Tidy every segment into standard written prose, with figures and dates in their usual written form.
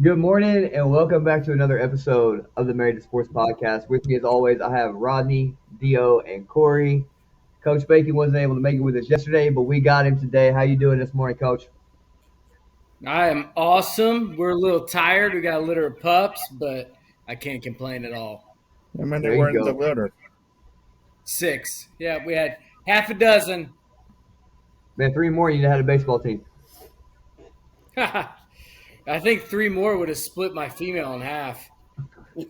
Good morning and welcome back to another episode of the Married to Sports podcast. With me, as always, I have Rodney, Dio, and Corey. Coach Bacon wasn't able to make it with us yesterday, but we got him today. How you doing this morning, Coach? I am awesome. We're a little tired. We got a litter of pups, but I can't complain at all. How many There you were in the go. litter? Six. Yeah, we had half a dozen. Man, three more, you'd have had a baseball team. I think three more would have split my female in half. You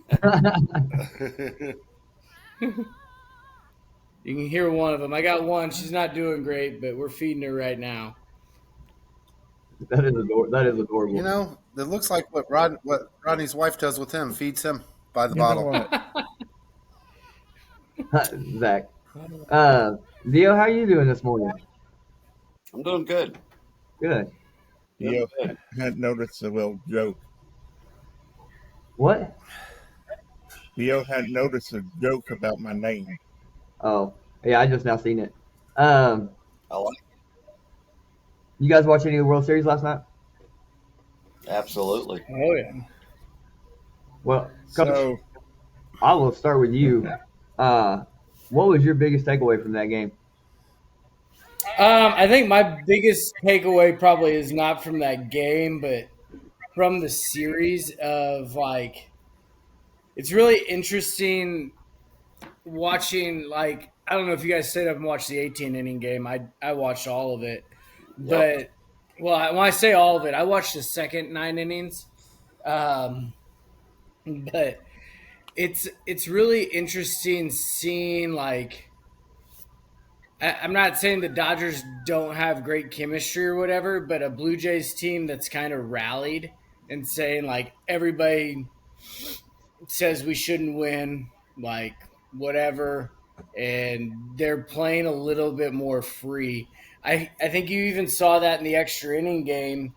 can hear one of them. I got one. She's not doing great, but we're feeding her right now. That is adorable. It looks like what Rodney's wife does with him, feeds him by the You know bottle. what? Zach. Dio, how you doing this morning? I'm doing good. Good. You hadn't noticed a little joke. What? Theo hadn't noticed a joke about my name. Oh, yeah, I just now seen it. I like You guys watch any of the World Series last night? absolutely. Oh, yeah. Well, Coach, So, I will start with you. What was your biggest takeaway from that game? I think my biggest takeaway probably is not from that game, but from the series of it's really interesting watching. I don't know if you guys stayed up and watched the 18 inning game. I watched all of it, but when I say all of it, I watched the second 9 innings. But it's really interesting seeing I'm not saying the Dodgers don't have great chemistry or whatever, but a Blue Jays team that's kind of rallied and saying everybody says we shouldn't win, whatever, and they're playing a little bit more free. I think you even saw that in the extra inning game.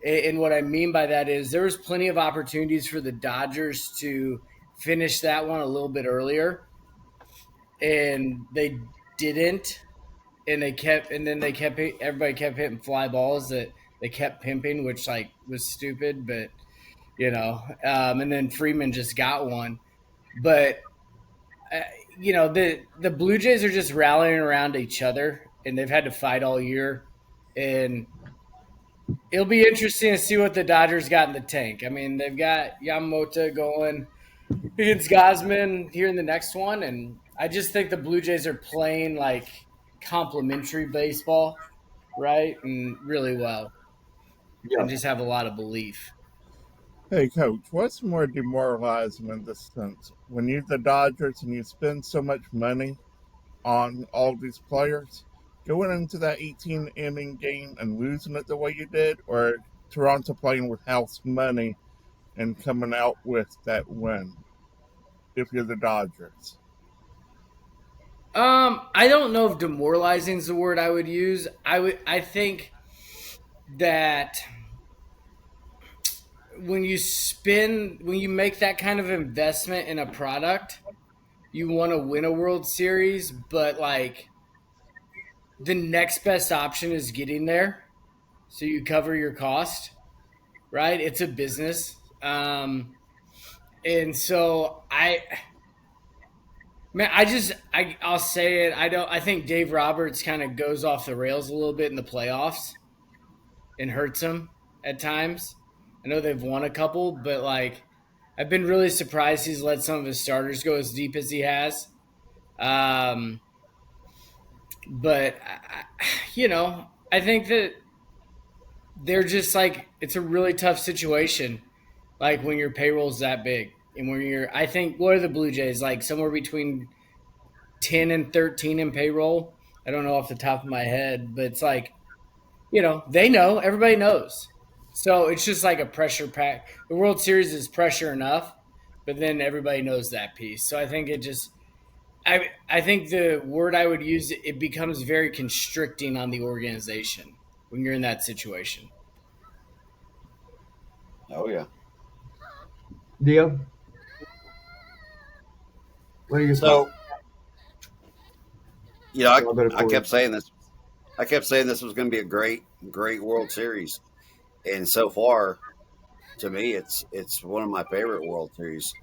And what I mean by that is there was plenty of opportunities for the Dodgers to finish that one a little bit earlier, and they didn't. And everybody kept hitting fly balls that they kept pimping, which was stupid, but and then Freeman just got one. But the Blue Jays are just rallying around each other, and they've had to fight all year, and it'll be interesting to see what the Dodgers got in the tank. I mean, they've got Yamamoto going against Gosman here in the next one, and I just think the Blue Jays are playing complimentary baseball, right, and really well, and just have a lot of belief. hey, Coach, what's more demoralizing in this sense? When you're the Dodgers and you spend so much money on all these players, going into that 18-inning game and losing it the way you did, or Toronto playing with house money and coming out with that win if you're the Dodgers? I don't know if demoralizing is the word I would use. I think that when you make that kind of investment in a product, you want to win a World Series, but the next best option is getting there, so you cover your cost, right? It's a business, and so I'll say it. I think Dave Roberts kind of goes off the rails a little bit in the playoffs and hurts him at times. I know they've won a couple, but I've been really surprised he's let some of his starters go as deep as he has. But I think that they're just it's a really tough situation. When your payroll's that big, and I think what are the Blue Jays somewhere between 10 and 13 in payroll? I don't know off the top of my head, but it's they know, everybody knows. So it's just a pressure pack. The World Series is pressure enough, but then everybody knows that piece. So I think I think the word I would use, it becomes very constricting on the organization when you're in that situation. Oh yeah. Dio? What are your So, thoughts? I kept saying this. I kept saying this was going to be a great World Series, and so far, to me, it's one of my favorite World Series.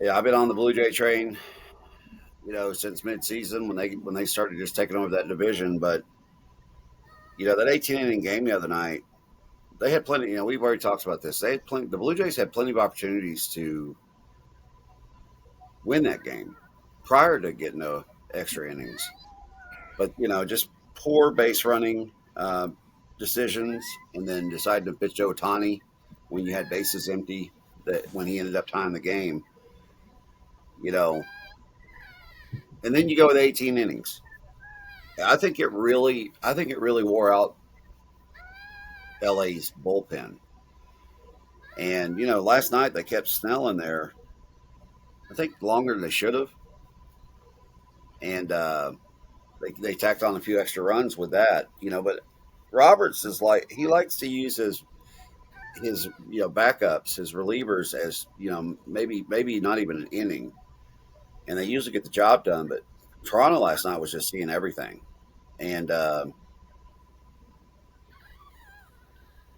Yeah, I've been on the Blue Jay train, since midseason when they started just taking over that division. But that 18 inning game the other night, they had plenty. We've already talked about this. They had plenty. The Blue Jays had plenty of opportunities to win that game prior to getting the extra innings, but just poor base running decisions, and then deciding to pitch Otani when you had bases empty. That when he ended up tying the game, you know, and then you go with 18 innings. I think it really wore out LA's bullpen. And last night they kept Snell in there. I think longer than they should have, and they tacked on a few extra runs with that. But Roberts is like he likes to use his backups, his relievers as maybe not even an inning, and they usually get the job done. But Toronto last night was just seeing everything, and a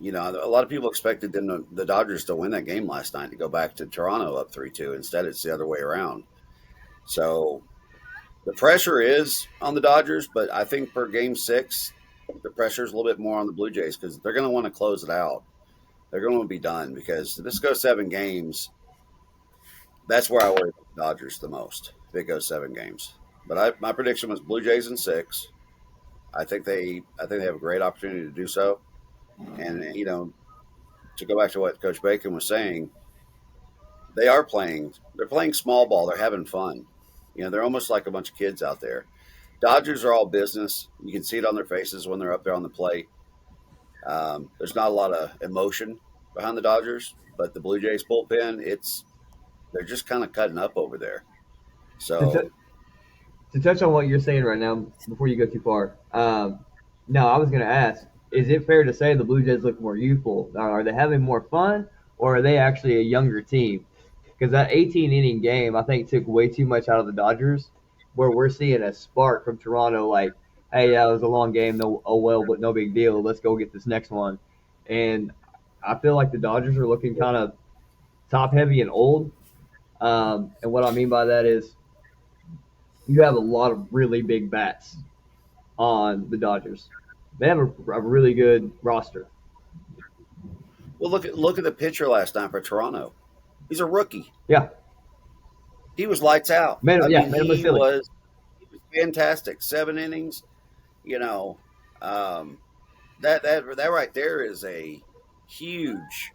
lot of people expected the Dodgers to win that game last night to go back to Toronto up 3-2. Instead, it's the other way around. So the pressure is on the Dodgers, but I think for Game 6, the pressure is a little bit more on the Blue Jays because they're going to want to close it out. They're going to be done because if this goes 7 games, that's where I worry about the Dodgers the most. If it goes 7 games, but my prediction was Blue Jays in 6. I think they have a great opportunity to do so, and to go back to what Coach Bacon was saying, they're playing small ball. They're having fun. They're almost like a bunch of kids out there. Dodgers are all business. You can see it on their faces when they're up there on the plate. There's not a lot of emotion behind the Dodgers, but the Blue Jays bullpen, they're just kind of cutting up over there. So To touch on what you're saying right now, before you go too far, no, I was going to ask: is it fair to say the Blue Jays look more youthful? Are they having more fun, or are they actually a younger team? Because that 18 inning game, I think, took way too much out of the Dodgers, where we're seeing a spark from Toronto, like, hey, yeah, it was a long game, no, oh well, but no big deal. Let's go get this next one. And I feel like the Dodgers are looking kind of top heavy and old. And what I mean by that is you have a lot of really big bats on the Dodgers. They have a really good roster. well, look at the pitcher last night for Toronto. He's a rookie. Yeah, He was lights out. made I him, yeah, mean, made him look silly. he was fantastic. 7 innings. You know, um, that right there is a huge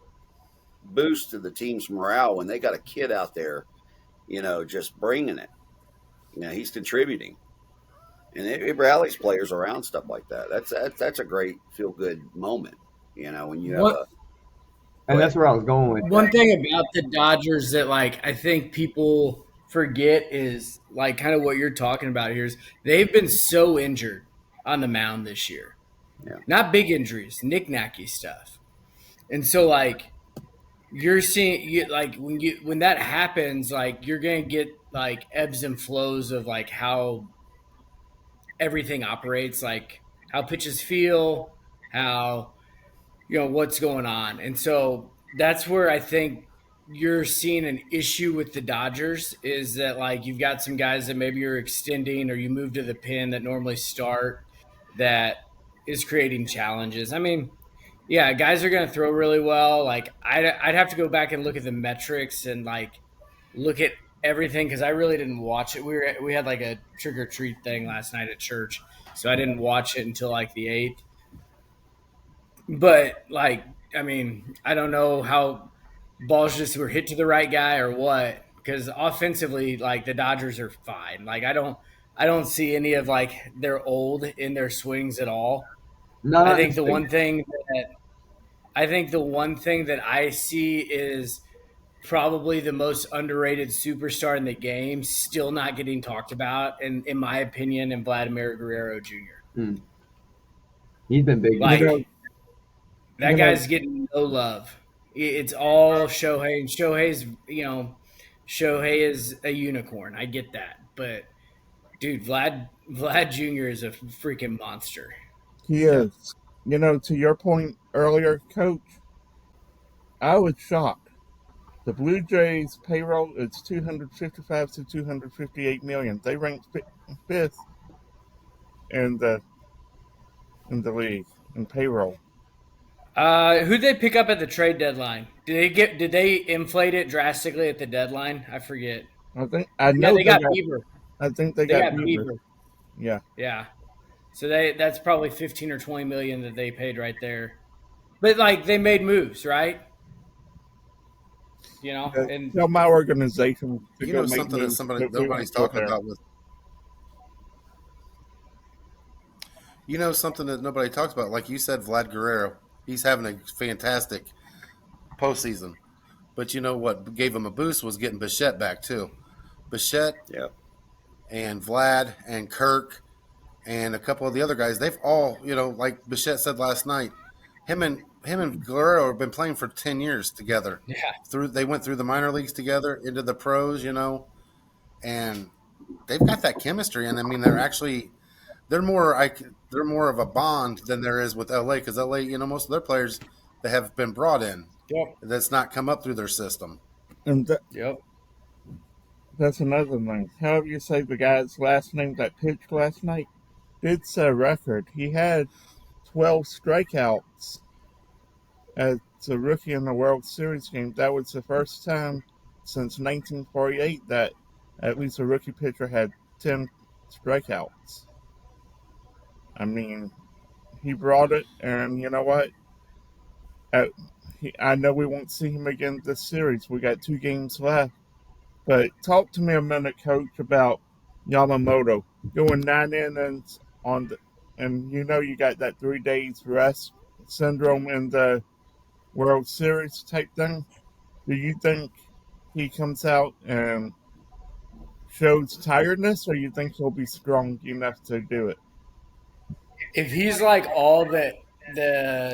boost to the team's morale when they got a kid out there, just bringing it. He's contributing, and it rallies players around stuff like that. That's a great feel good moment. When you have What a go And ahead. that's where I was going with one that. thing about the Dodgers that I think people forget is kind of what you're talking about here is they've been so injured on the mound this year. Yeah, Not big injuries, knick-knacky stuff. And so you're seeing when that happens, you're gonna get ebbs and flows of how everything operates, how pitches feel, how what's going on. And so that's where I think you're seeing an issue with the Dodgers is that you've got some guys that maybe you're extending or you move to the pin that normally start that is creating challenges. I mean, yeah, guys are going to throw really well. I'd have to go back and look at the metrics and look at everything because I really didn't watch it. We had a trick or treat thing last night at church, so I didn't watch it until the 8th. But I mean, I don't know how balls just were hit to the right guy or what. Because offensively, the Dodgers are fine. I don't see any of their old in their swings at all. No, I not think in the swing. one thing that I think the one thing that I see is probably the most underrated superstar in the game, still not getting talked about, and in my opinion, in Vladimir Guerrero Jr. Mm. He's been big this You year. Like know, that you know, guy's getting no love. It's all Shohei, and Shohei is a unicorn. I get that, but dude, Vlad Jr. is a freaking monster. he Yeah. is. To your point earlier, Coach, I was shocked. The Blue Jays payroll is 255 to 258 million. They ranked fifth in the league in payroll. Who'd they pick up at the trade deadline? Did they inflate it drastically at the deadline? I forget. I Yeah, know they they got got. Bieber. I think they They got got Bieber. Bieber. Yeah. Yeah. So that's probably 15 or 20 million that they paid right there. But like they made moves, right? And Tell my organization to You go know make something that moves, somebody but we nobody's won't go talking there. about with you know something that nobody talks about, like you said, Vlad Guerrero. He's having a fantastic postseason. But you know what gave him a boost was getting Bichette back too. Bichette Yeah. and Vlad and Kirk and a couple of the other guys, they've all, like Bichette said last night, him and Guerrero have been playing for 10 years together. yeah, They went through the minor leagues together into the pros, and they've got that chemistry. And I mean, they're more they're more of a bond than there is with LA because LA, most of their players that have been brought in yep, that's not come up through their system. And yep. that's another thing. However you say the guy's last name that pitched last night, it's a record. He had 12 strikeouts as a rookie in the World Series game. That was the first time since 1948 that at least a rookie pitcher had 10 strikeouts. I mean, he brought it, and you know what? Uh, I know we won't see him again this series. We got 2 games left. But talk to me a minute, Coach, about Yamamoto going 9 innings and you got that 3 days rest syndrome in the World Series type thing. Do you think he comes out and shows tiredness, or you think he'll be strong enough to do it? If he's like all the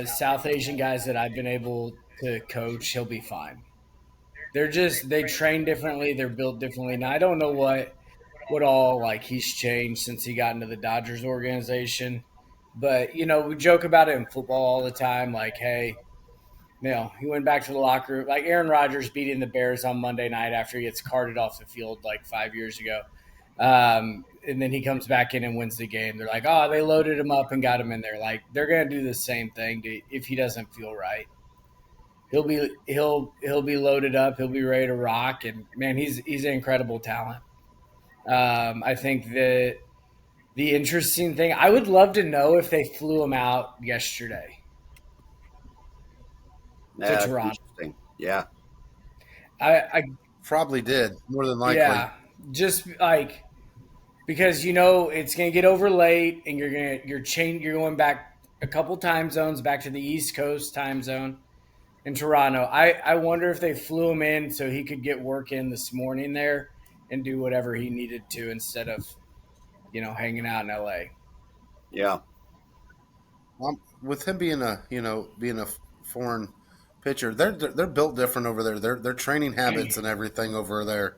South Asian guys that I've been able to coach, he'll be fine. They train differently, they're built differently. Now I don't know what all like he's changed since he got into the Dodgers organization. But we joke about it in football all the time, like, hey, he went back to the locker room. Like Aaron Rodgers beating the Bears on Monday night after he gets carted off the field like 5 years ago. And then he comes back in and wins the game. They're like, oh, they loaded him up and got him in there. Like they're gonna do the same thing if he doesn't feel right. He'll be loaded up. He'll be ready to rock. And man, he's an incredible talent. I think that the interesting thing, I would love to know if they flew him out yesterday to That's Toronto. interesting. Yeah. I Probably did, more than likely. Yeah, just like because it's gonna get over late, and you're going back a couple time zones back to the East Coast time zone in Toronto. I wonder if they flew him in so he could get work in this morning there and do whatever he needed to instead of hanging out in LA. Yeah. With him being a foreign pitcher, they're built different over there. Their training habits and everything over there,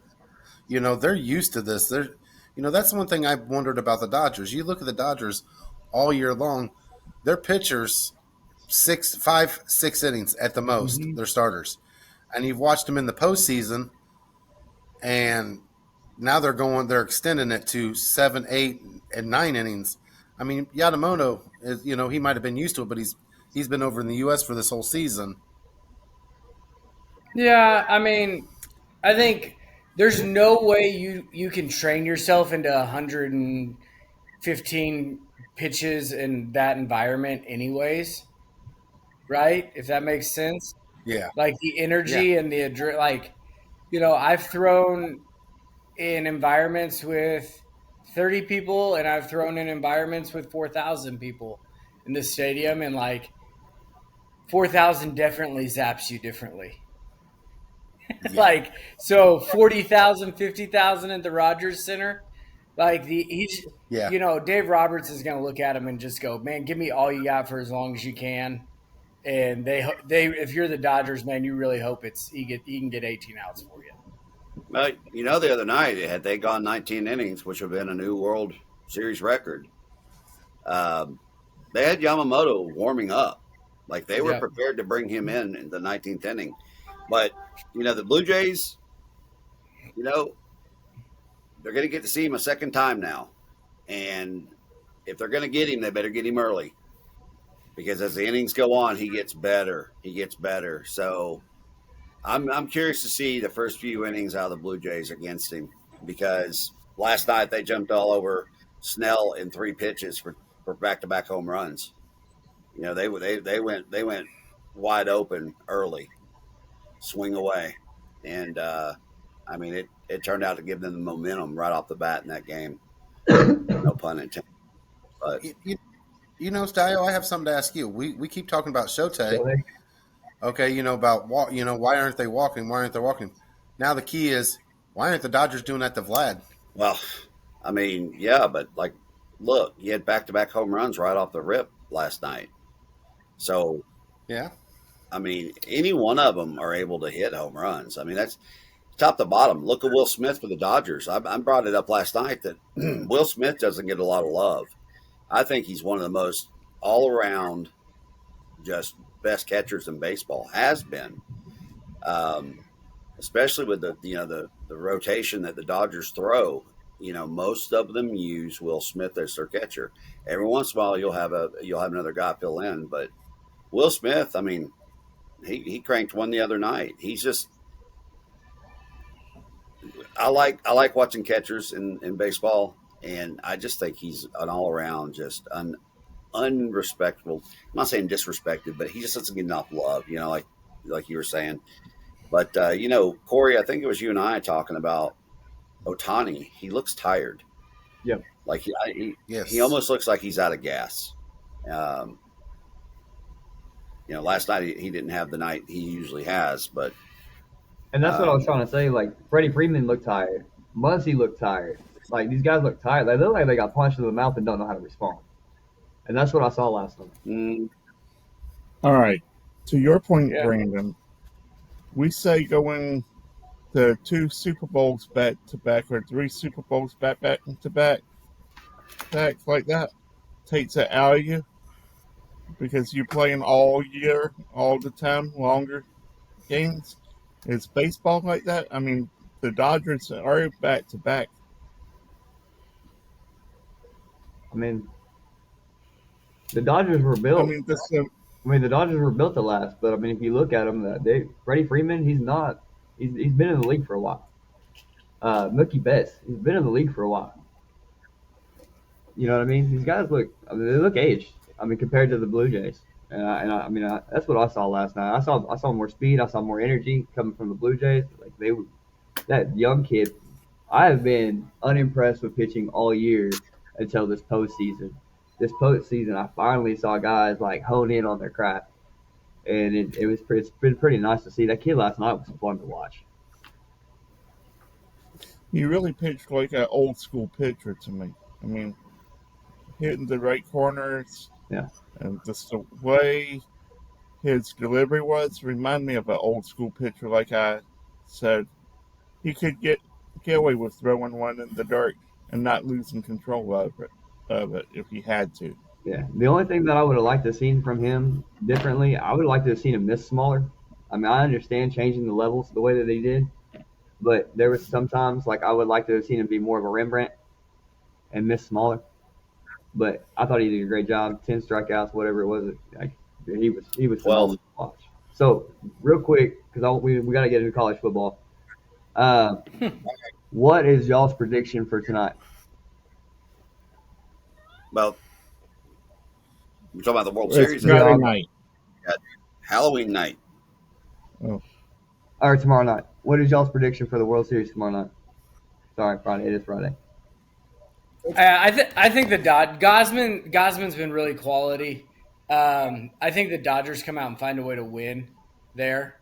they're used to this. That's the one thing I've wondered about the Dodgers. You look at the Dodgers all year long, their pitchers 6 innings at the most. Mm-hmm. Their starters, and you've watched them in the postseason, and now they're extending it to 7, 8, and 9 innings. I mean, Yamamoto is, he might have been used to it, but he's been over in the U.S. for this whole season. Yeah, I mean, I think there's no way you can train yourself into 115 pitches in that environment, anyways. Right? If that makes sense. Yeah, Like the yeah, energy and the like, I've thrown in environments with 30 people and I've thrown in environments with 4,000 people in the stadium, and like 4,000 definitely zaps you differently. yeah, Like, so 40,000, 50,000 at the Rogers Center. Like yeah. Dave Roberts is going to look at him and just go, man, give me all you got for as long as you can. And if you're the Dodgers, man, you really hope he can get 18 outs for you. Well, the other night, had they gone 19 innings, which would have been a new World Series record, they had Yamamoto warming up Like they were Yeah. prepared to bring him in the 19th inning. But, the Blue Jays, you know, they're going to get to see him a second time now. And if they're going to get him, they better get him early because as the innings go on, he gets better. He gets better. So I'm curious to see the first few innings out of the Blue Jays against him because last night they jumped all over Snell in 3 pitches for back-to-back home runs. They went wide open early, swing away, and I mean it turned out to give them the momentum right off the bat in that game. No pun intended. But Style, I have something to ask you. We keep talking about Shote. Go ahead. Okay, about why aren't they walking? Why aren't they walking? Now the key is why aren't the Dodgers doing that to Vlad? well, I mean, yeah, but like, look, he had back-to-back home runs right off the rip last night. So Yeah, I mean, any one of them are able to hit home runs. I mean, that's top to bottom. Look at Will Smith for the Dodgers. I brought it up last night that Will Smith doesn't get a lot of love. I think he's one of the most all around just best catchers in baseball. Has been, um, especially with the rotation that the Dodgers throw. Most of them use Will Smith as their catcher. Every once in a while, you'll have another guy fill in, but Will Smith, I mean, he cranked one the other night. He's just I like watching catchers in baseball, and I just think he's an all around just unrespectable. I'm not saying disrespected, but he just doesn't get enough love. Like you were saying. But Corey, I think it was you and I talking about Otani. He looks tired. Yep. Like he yes. almost looks like he's out of gas. Um, last night he didn't have the night he usually has, but And that's what I was um, trying to say. Like Freddie Freeman looked tired. Muncy looked tired. Like these guys look tired. They look like they got punched in the mouth and don't know how to respond. And that's what I saw last night. mm, All right. To your point, Yeah. Brandon, we say going to 2 Super Bowls back to back or 3 Super Bowls back to back like that takes it out of you because you're playing all year, all the time, longer games. Is baseball like that? I mean, the Dodgers are back to back. I mean, the Dodgers were I built. mean, this The Dodgers were built to last. But I mean, if you look at them, Freddie Freeman, he's not. He's been in the league for a while. Mookie Betts, he's been in the league for a while. You know what I mean? These guys look. I mean, they look aged. I mean, compared to the Blue Jays. That's what I saw last night. I saw more speed. I saw more energy coming from the Blue Jays. Like they were that young kid. I have been unimpressed with pitching all year until this postseason. This postseason, I finally saw guys like hone in on their craft, and it's been pretty nice to see. That kid last night was fun to watch. he really pitched like an old school pitcher to me. I mean, hitting the right corners Yeah, and just the way his delivery was remind me of an old school pitcher. Like I said, he could get away with throwing one in the dirt and not losing control of it if he had to. yeah. The only thing that I would have liked to have seen from him differently, I would have liked to have seen him miss smaller. I mean, I understand changing the levels the way that he did, but there was sometimes like I would like to have seen him be more of a Rembrandt and miss smaller. But I thought he did a great job. 10 strikeouts, whatever it was. Like he was 12. phenomenal to watch. So real quick, because we got to get into college football. Uh, what is y'all's prediction for tonight? Well, we're talking about the World It's Series and Friday Yeah, night. Halloween night. Oh, or tomorrow night? What is y'all's prediction for the World Series tomorrow night? Sorry, Friday. It is Friday. I think the Gosman's been really quality. I think the Dodgers come out and find a way to win there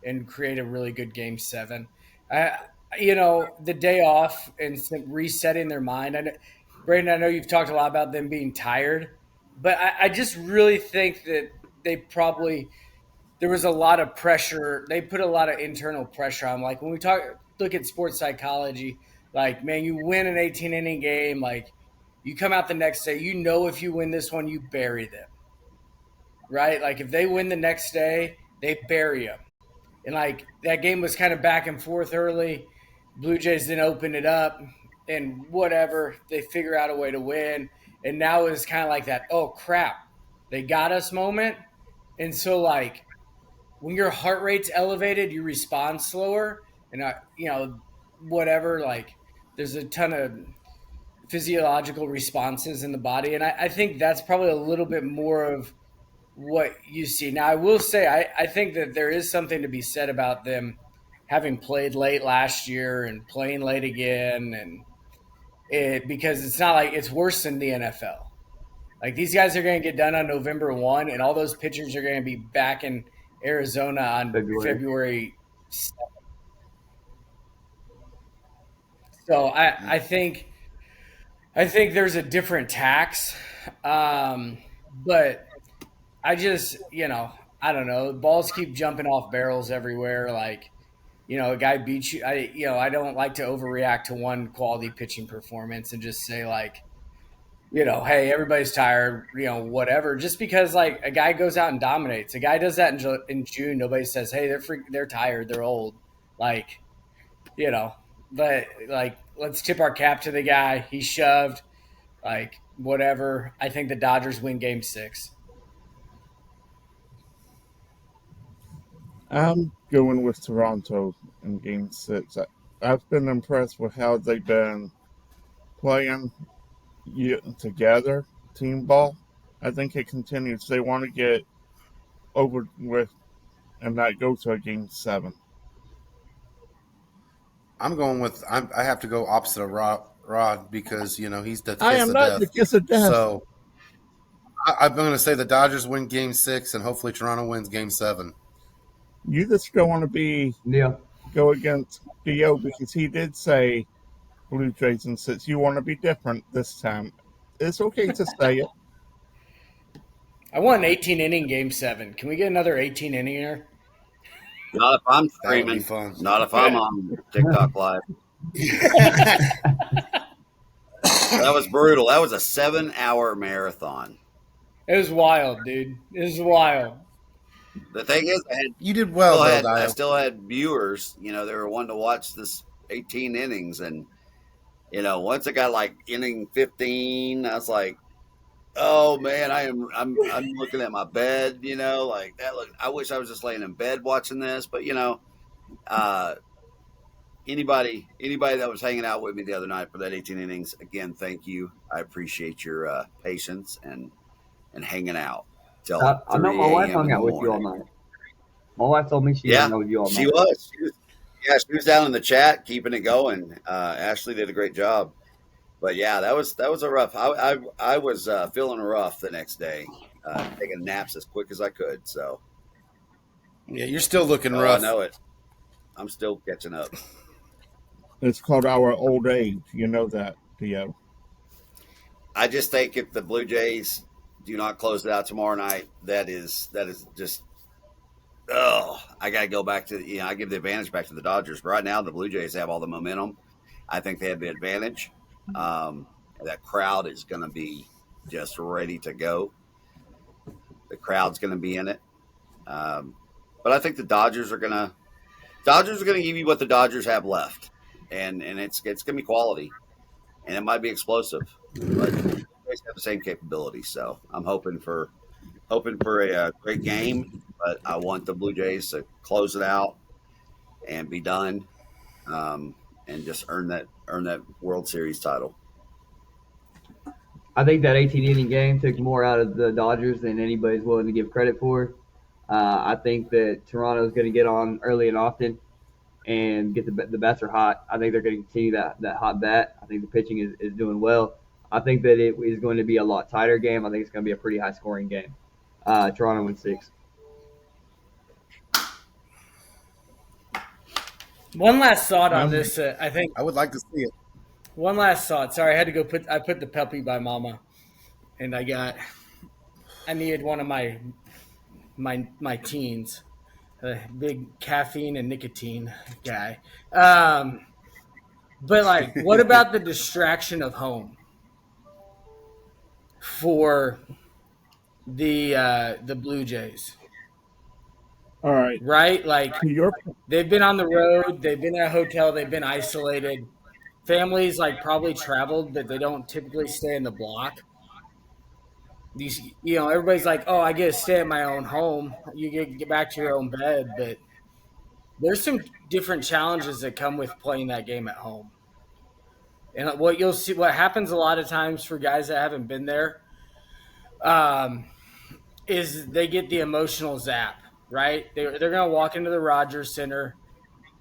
and create a really good game 7. I, the day off and resetting their mind. Brandon, I know you've talked a lot about them being tired, but I just really think that they probably there was a lot of pressure. They put a lot of internal pressure on. Like when we look at sports psychology, like man, you win an 18 inning game, like you come out the next day, if you win this one, you bury them. right? Like if they win the next day, they bury them. And like that game was kind of back and forth early. Blue Jays didn't open it up, and whatever, they figure out a way to win. And now it's kind of like that, oh crap, they got us moment. And so like when your heart rate's elevated, you respond slower, and whatever. Like there's a ton of physiological responses in the body, and I think that's probably a little bit more of what you see. Now, I will say, I think that there is something to be said about them having played late last year and playing late again, and because it's not like it's worse than the NFL. Like these guys are going to get done on November 1, and all those pitchers are going to be back in Arizona on February. February 7th. So I think there's a different tax, but I just, I don't know. Balls keep jumping off barrels everywhere. Like, a guy beats you. I don't like to overreact to one quality pitching performance and just say like, hey, everybody's tired, whatever. Just because like a guy goes out and dominates, a guy does that in June. Nobody says, hey, they're tired, they're old. Like, but like, let's tip our cap to the guy. He shoved, like, whatever. I think the Dodgers win Game 6. I'm going with Toronto in Game 6. I've been impressed with how they've been playing together, team ball. I think it continues. They want to get over with and not go to a Game 7. I'm going with I have to go opposite of Rod because he's the I kiss am of not the death. kiss of death. So I'm going to say the Dodgers win Game 6, and hopefully Toronto wins Game 7. You just don't want to Yeah. go against Dio because he did say Blue Jays in 6. You want to be different this time. It's okay to say it. I want an 18 inning Game 7. Can we get another 18 inninger? Not if I'm That would be streaming. fun. Not if I'm on TikTok Live. That was brutal. That was a 7-hour marathon. It was wild, dude. It was wild. The thing is, You did well, though, I Dio. still had viewers. They were wanting to watch this 18 innings, and once it got like inning 15, I was like, "Oh man, I'm looking at my bed. Like that. Look, I wish I was just laying in bed watching this." But uh, anybody that was hanging out with me the other night for that 18 innings, again, thank you. I appreciate your patience and hanging out till I know my 3 wife a.m. hung in the out with you all morning. night. My wife told me she Yeah, hung out with you all she night. was. Yeah, she was down in the chat keeping it going. Ashley did a great job. But yeah, that was a rough. I was feeling rough the next day, taking naps as quick as I could. So Yeah, you're still looking I rough. know it. I'm still catching up. It's called our old age. You know that, Dio. I just think if the Blue Jays do not close it out tomorrow night, that is just. Oh, I got to go back to I give the advantage back to the Dodgers. But right now, the Blue Jays have all the momentum. I think they have the advantage. That crowd is going to be just ready to go. The crowd's going to be in it. But I think the Dodgers are going to give you what the Dodgers have left, and it's going to be quality, and it might be explosive, but they have the same capability. So I'm hoping for a great game, but I want the Blue Jays to close it out and be done, and just earn that World Series title. I think that 18 inning game took more out of the Dodgers than anybody's willing to give credit for. I think that Toronto's going to get on early and often and get the bats are hot. I think they're going to continue that hot bat. I think the pitching is doing well. I think that it is going to be a lot tighter game. I think it's going to be a pretty high scoring game. Toronto wins 6. One last thought on this. I think I would like to see it. one last thought. Sorry, I had to go I put the puppy by mama, and I needed one of my teens, a big caffeine and nicotine guy. But like, what about the distraction of home for the Blue Jays, All right. right? Like To your they've been on the road, they've been at a hotel, they've been isolated. Families like probably traveled, but they don't typically stay in the block. These, everybody's like, "Oh, I get to stay at my own home. You get back to your own bed," but there's some different challenges that come with playing that game at home. And what you'll see, what happens a lot of times for guys that haven't been there, um, is they get the emotional zap. Right? They're gonna walk into the Rogers Center.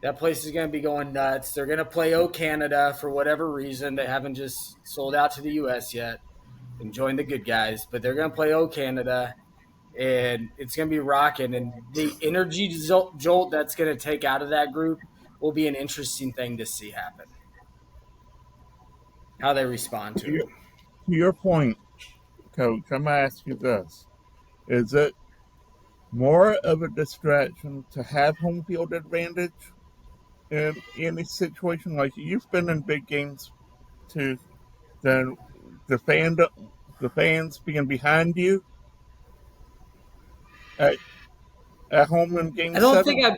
That place is going to be going nuts. They're going to play O Canada for whatever reason. They haven't just sold out to the U.S. yet and joined the good guys, but they're going to play O Canada, and it's going to be rocking. And the energy jolt that's going to take out of that group will be an interesting thing to see happen. How they respond to it. to your point, Coach, I'm gonna ask you this: is it more of a distraction to have home field advantage in any situation? Like you've been in big games too, than the fans being behind you at, at home in I Game don't 7? think I've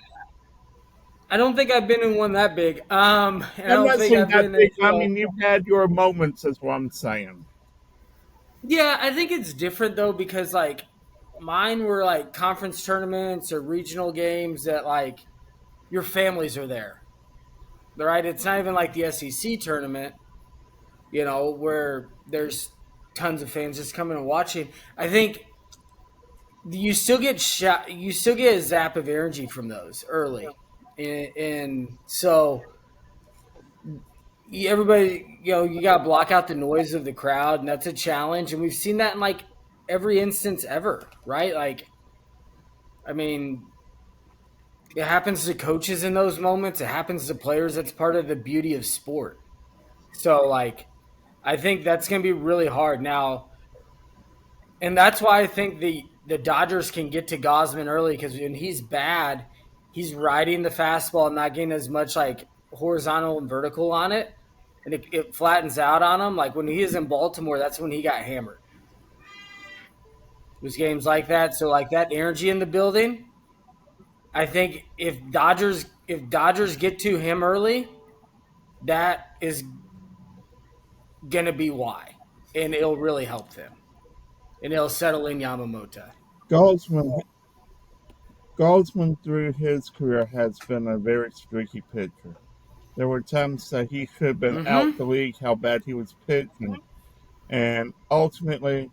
I don't think I've been in one that big. And I I'm don't not think saying I've that been in, big. I mean, you've had your moments, is what I'm saying. yeah, I think it's different though because like mine were like conference tournaments or regional games that like your families are there, right? It's not even like the SEC tournament, where there's tons of fans just coming and watching. I think you still get shot. You still get a zap of energy from those early, and so everybody, you got to block out the noise of the crowd, and that's a challenge. And we've seen that in like every instance ever, right? Like, I mean, it happens to coaches in those moments. It happens to players. That's part of the beauty of sport. So, like, I think that's going to be really hard now, and that's why I think the Dodgers can get to Gosman early because when he's bad, he's riding the fastball and not getting as much like horizontal and vertical on it, and it flattens out on him. Like when he is in Baltimore, that's when he got hammered. It was games like that, so like that energy in the building. I think if Dodgers get to him early, that is gonna be why, and it'll really help them, and it'll settle in Yamamoto. Goldsman, Goldsman through his career has been a very streaky pitcher. There were times that he should have been out Mm-hmm. the league, how bad he was pitching. And ultimately,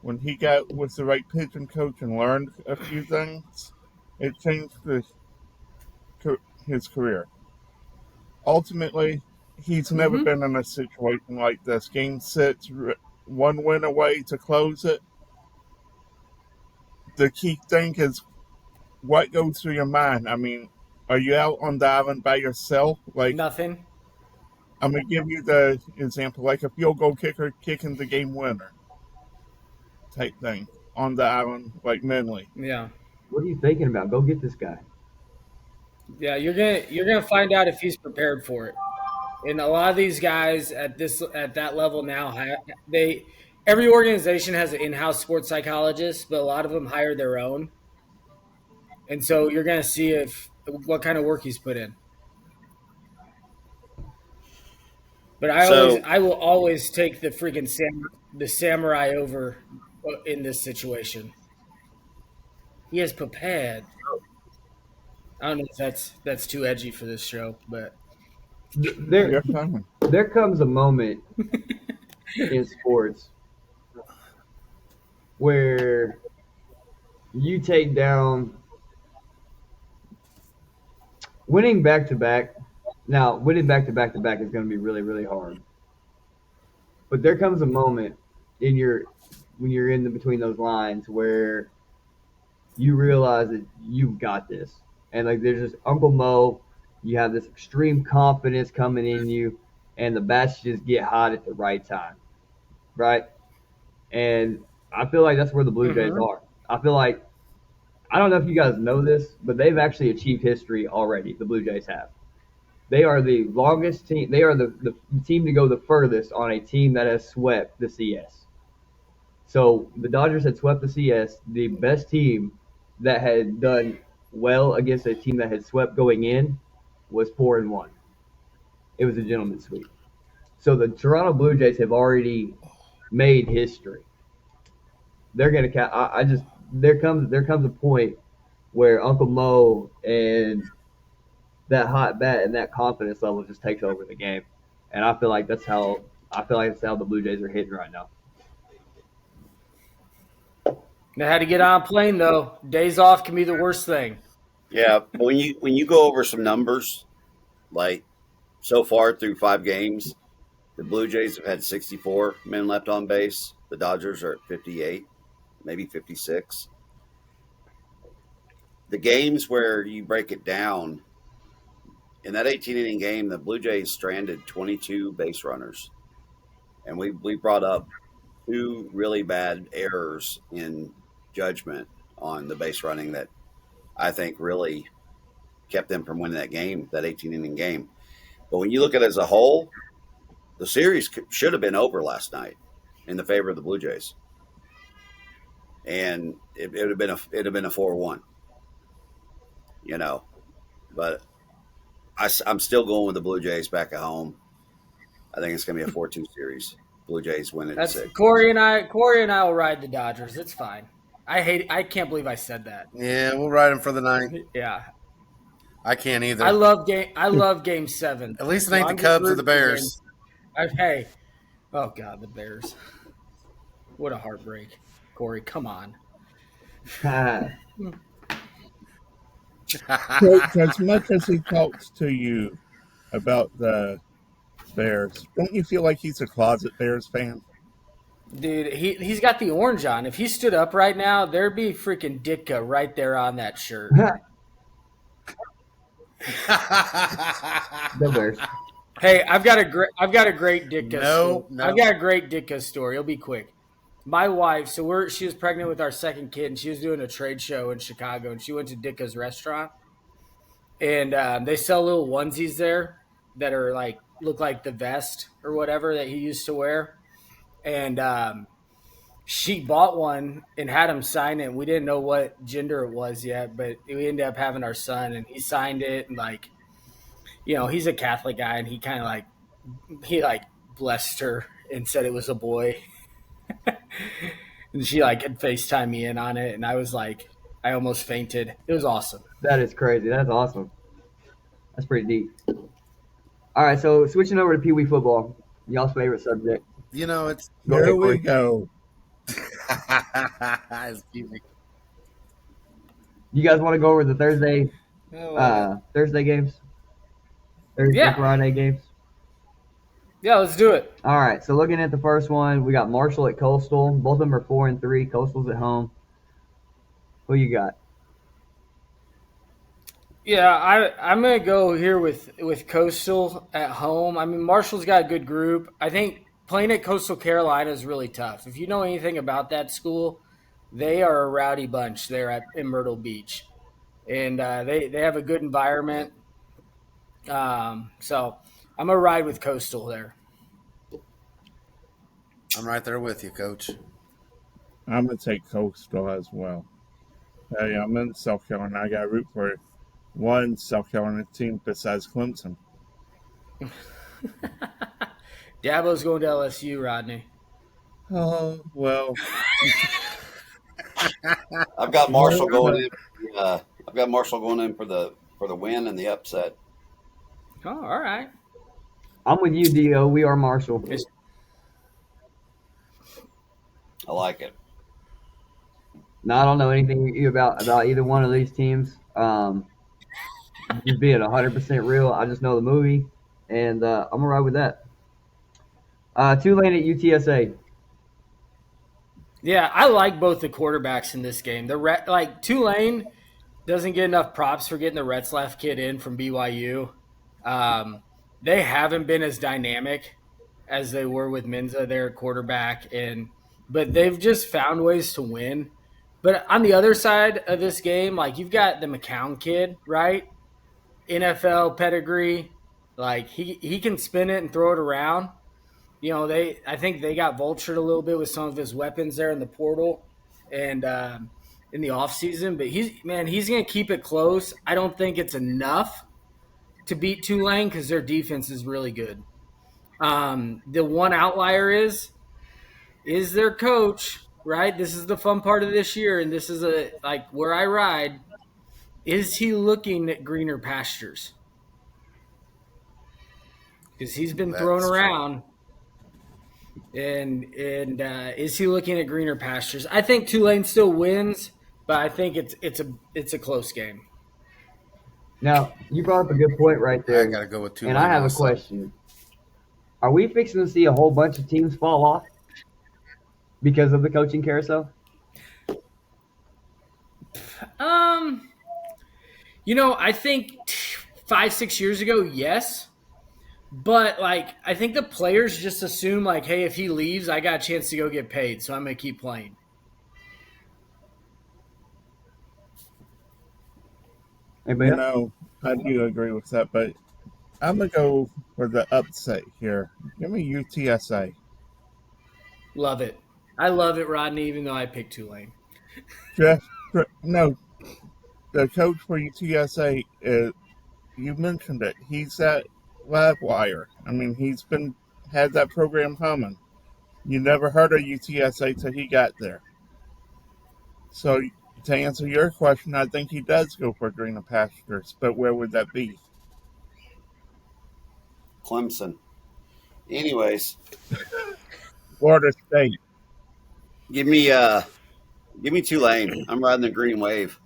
when he got with the right pitching coach and learned a few things, it changed his career. Ultimately, he's never Mm-hmm. been in a situation like this. Game 6, one win away to close it. The key thing is what goes through your mind. I mean, are you out on the island by yourself? Like, Nothing. I'm going to give you the example, like a field goal kicker kicking the game winner type thing on the island, like mentally. Yeah. What are you thinking about? Go get this guy. Yeah, you're gonna find out if he's prepared for it. And a lot of these guys at that level now, they every organization has an in-house sports psychologist, but a lot of them hire their own. And so you're gonna see if what kind of work he's put in. But So I will always take the samurai over in this situation. He is prepared. I don't know if that's too edgy for this show, but There, You're fine. there comes a moment in sports where you take down winning back to back. Now, winning back to back to back is going to be really, really hard. But there comes a moment in your when you're in between those lines where you realize that you've got this, and like there's this Uncle Mo, you have this extreme confidence coming in you, and the bats just get hot at the right time, right? And I feel like that's where the Blue Jays Mhm. are. I feel like I don't know if you guys know this, but they've actually achieved history already. The Blue Jays have. They are the longest team. They are the team to go the furthest on a team that has swept the CS. So the Dodgers had swept the CS. The best team that had done well against a team that had swept going in was 4-1. It was a gentleman's sweep. So the Toronto Blue Jays have already made history. They're gonna. I just there comes a point where Uncle Mo and that hot bat and that confidence level just takes over the game, and I feel like that's how the Blue Jays are hitting right now. They had to get on a plane though. Days off can be the worst thing. Yeah, when you go over some numbers, like so far through 5 games, the Blue Jays have had 64 men left on base. The Dodgers are at 58, maybe 56. The games where you break it down, in that 18 inning game, the Blue Jays stranded 22 base runners, and we brought up 2 really bad errors in judgment on the base running that I think really kept them from winning that game, that 18 inning game. But when you look at it as a whole, the series should have been over last night in the favor of the Blue Jays, and it would have been a 4-1. You know, but I'm still going with the Blue Jays back at home. I think it's going to be a 4-2 series. Blue Jays win it in That's 6. Corey and I. Corey and I will ride the Dodgers. It's fine. I can't believe I said that. Yeah, we'll ride him for the 9. Yeah, I can't either. I love Game 7. At least it ain't the Cubs or the Bears. Hey, oh God, the Bears! What a heartbreak, Corey. Come on. Coach, as much as he talks to you about the Bears, don't you feel like he's a closet Bears fan? Dude, he's got the orange on. If he stood up right now, there'd be freaking Ditka right there on that shirt. The Bears. Hey, I've got a great Ditka. No. I've got a great Ditka story. It'll be quick. My wife, she was pregnant with our second kid, and she was doing a trade show in Chicago, and she went to Ditka's restaurant, and they sell little onesies there that are like look like the vest or whatever that he used to wear, and she bought one and had him sign it. We didn't know what gender it was yet, but we ended up having our son, and he signed it, and like, he's a Catholic guy, and he blessed her and said it was a boy. And she had FaceTime me in on it, and I was like, I almost fainted. It was awesome. That is crazy. That's awesome. That's pretty deep. All right, so switching over to Pee Wee football, y'all's favorite subject. It's Go ahead, There we Corey. go. Excuse me. You guys want to go over the Thursday games? Thursday, Yeah. Friday games? Yeah, let's do it. All right, so looking at the first one, we got Marshall at Coastal. Both of them are 4-3. Coastal's at home. Who you got? Yeah, I'm gonna go here with Coastal at home. I mean, Marshall's got a good group. I think playing at Coastal Carolina is really tough. If you know anything about that school, they are a rowdy bunch there in Myrtle Beach, and they have a good environment. So I'm gonna ride with Coastal there. I'm right there with you, Coach. I'm going to take Coastal as well. Hey, I'm in South Carolina. I got to root for one South Carolina team besides Clemson. Dabo's going to LSU, Rodney. Oh, well. I've got Marshall going in. I've got Marshall going in for the win and the upset. Oh, all right. I'm with you, Dio. We are Marshall. I like it. Now, I don't know anything about either one of these teams. Just being 100% real, I just know the movie, and I'm going to ride with that. Tulane at UTSA. Yeah, I like both the quarterbacks in this game. Tulane doesn't get enough props for getting the Retzlaff kid in from BYU. They haven't been as dynamic as they were with Menza, their quarterback, but they've just found ways to win. But on the other side of this game, you've got the McCown kid, right? NFL pedigree. He can spin it and throw it around. I think they got vultured a little bit with some of his weapons there in the portal and in the offseason. But he's going to keep it close. I don't think it's enough to beat Tulane because their defense is really good. The one outlier is their coach, right? This is the fun part of this year, and this is where I ride. Is he looking at greener pastures? Because he's been thrown around. And is he looking at greener pastures? I think Tulane still wins, but I think it's a close game. Now, you brought up a good point right there. I got to go with Tulane. And I have a question. Are we fixing to see a whole bunch of teams fall off because of the coaching carousel? I think 5-6 years ago, yes. But, I think the players just assume, hey, if he leaves, I got a chance to go get paid, so I'm going to keep playing. Anybody else? I do agree with that, but I'm going to go for the upset here. Give me UTSA. Love it. I love it, Rodney, even though I picked Tulane. The coach for UTSA, you mentioned it. He's at live wire. I mean, he's had that program humming. You never heard of UTSA till he got there. So to answer your question, I think he does go for greener pastures, but where would that be? Clemson. Anyways, Florida State. give me Tulane. I'm riding the green wave.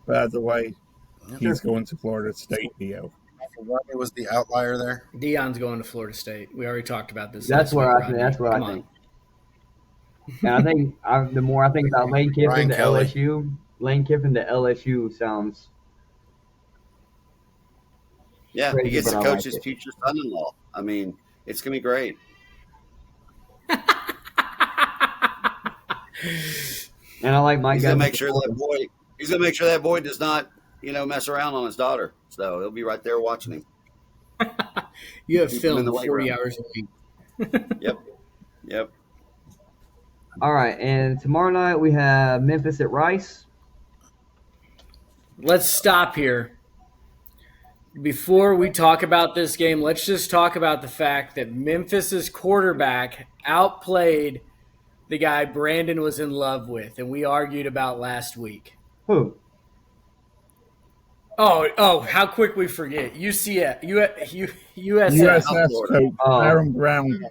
By the way, he's going to Florida State, Dio. Rodney was the outlier there. Deion's going to Florida State. We already talked about this. That's what I think. And I think the more I think about Lane Kiffin to LSU sounds. Yeah, crazy, he gets to but I coach like his it. future son-in-law. I mean, it's going to be great. And I like my He's guy. going to make sure that boy does not, mess around on his daughter. So he'll be right there watching him. You have Keep him in film the weight 40 room. hours a week. Yep. All right, and tomorrow night we have Memphis at Rice. Let's stop here. Before we talk about this game, let's just talk about the fact that Memphis's quarterback outplayed the guy Brandon was in love with, and we argued about last week. Who? Oh, how quick we forget. USF. USS coach Aaron Brown.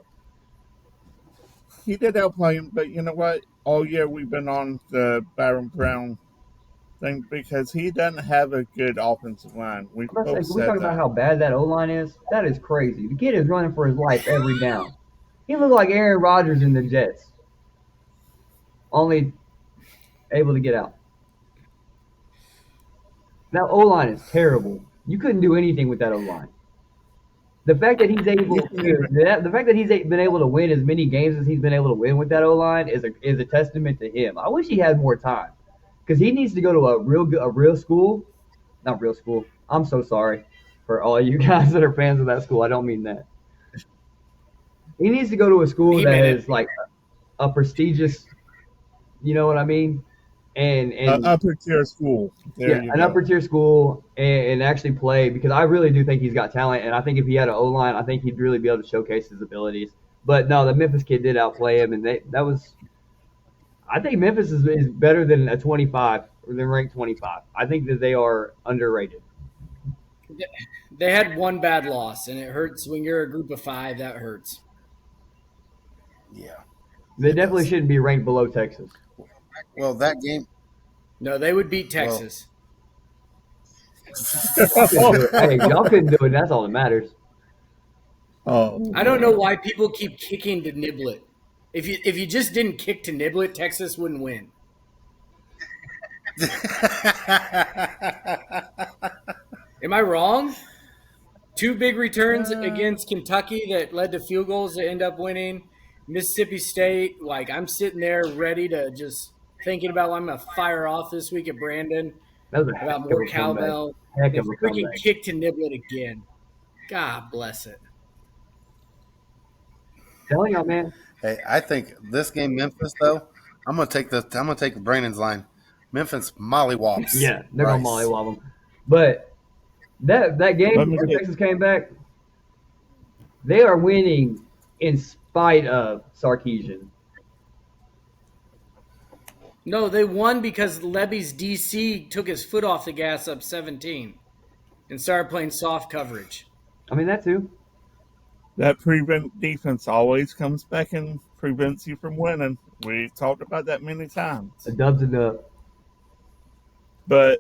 He did outplay him, but you know what? All year we've been on the Byron Brown thing because he doesn't have a good offensive line. We both Can we said talk that. about how bad that O-line is? That is crazy. The kid is running for his life every down. He looks like Aaron Rodgers in the Jets. Only able to get out. That O-line is terrible. You couldn't do anything with that O-line. The fact that he's been able to win as many games as he's been able to win with that O-line is a testament to him. I wish he had more time because he needs to go to a real school. Not real school. I'm so sorry for all you guys that are fans of that school. I don't mean that. He needs to go to a school that is like a prestigious. You know what I mean? And upper tier school. Upper tier school and actually play because I really do think he's got talent. And I think if he had an O-line, I think he'd really be able to showcase his abilities. But no, the Memphis kid did outplay him, and I think Memphis is better than a 25 or than ranked 25. I think that they are underrated. They had one bad loss, and it hurts when you're a group of 5. That hurts. Yeah. They definitely shouldn't be ranked below Texas. Well, that game. No, they would beat Texas. Hey, y'all couldn't do it. That's all that matters. Oh, I don't know why people keep kicking to Niblet. If you just didn't kick to Niblet, Texas wouldn't win. Am I wrong? 2 big returns against Kentucky that led to field goals that end up winning. Mississippi State, I'm sitting there ready to just thinking about what I'm going to fire off this week at Brandon. That was About more cowbell. Heck They of a freaking comeback. kick to Niblet again. God bless it. Telling y'all, man. Hey, I think this game, Memphis, though, I'm gonna take Brandon's line. Memphis mollywops Yeah, they're gonna Rice. mollywop them. But that Let game me where get Texas came back, they are winning in spite of Sarkeesian. No, they won because Levy's DC took his foot off the gas up 17 and started playing soft coverage. I mean that too. that prevent defense always comes back and prevents you from winning. We've talked about that many A times. dub's a dub. But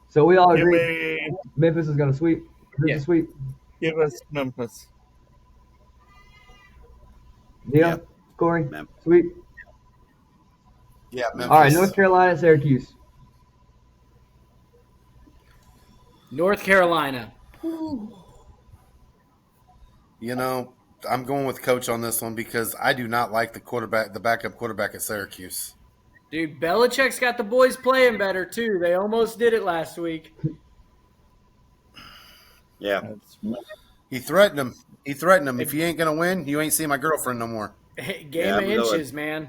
So we all give agree me Memphis is gonna sweep. This Yeah. is sweep. give us Memphis. Deal, Yep. Corey, Memphis. sweep. Yeah, Memphis. All right, North Carolina, Syracuse. North Carolina. You know, I'm going with Coach on this one because I do not like the backup quarterback at Syracuse. Dude, Belichick's got the boys playing better, too. They almost did it last week. Yeah. That's He threatened him. He threatened him. If you ain't gonna win, you ain't seeing my girlfriend no more. Game Yeah, of I'm going. inches, man.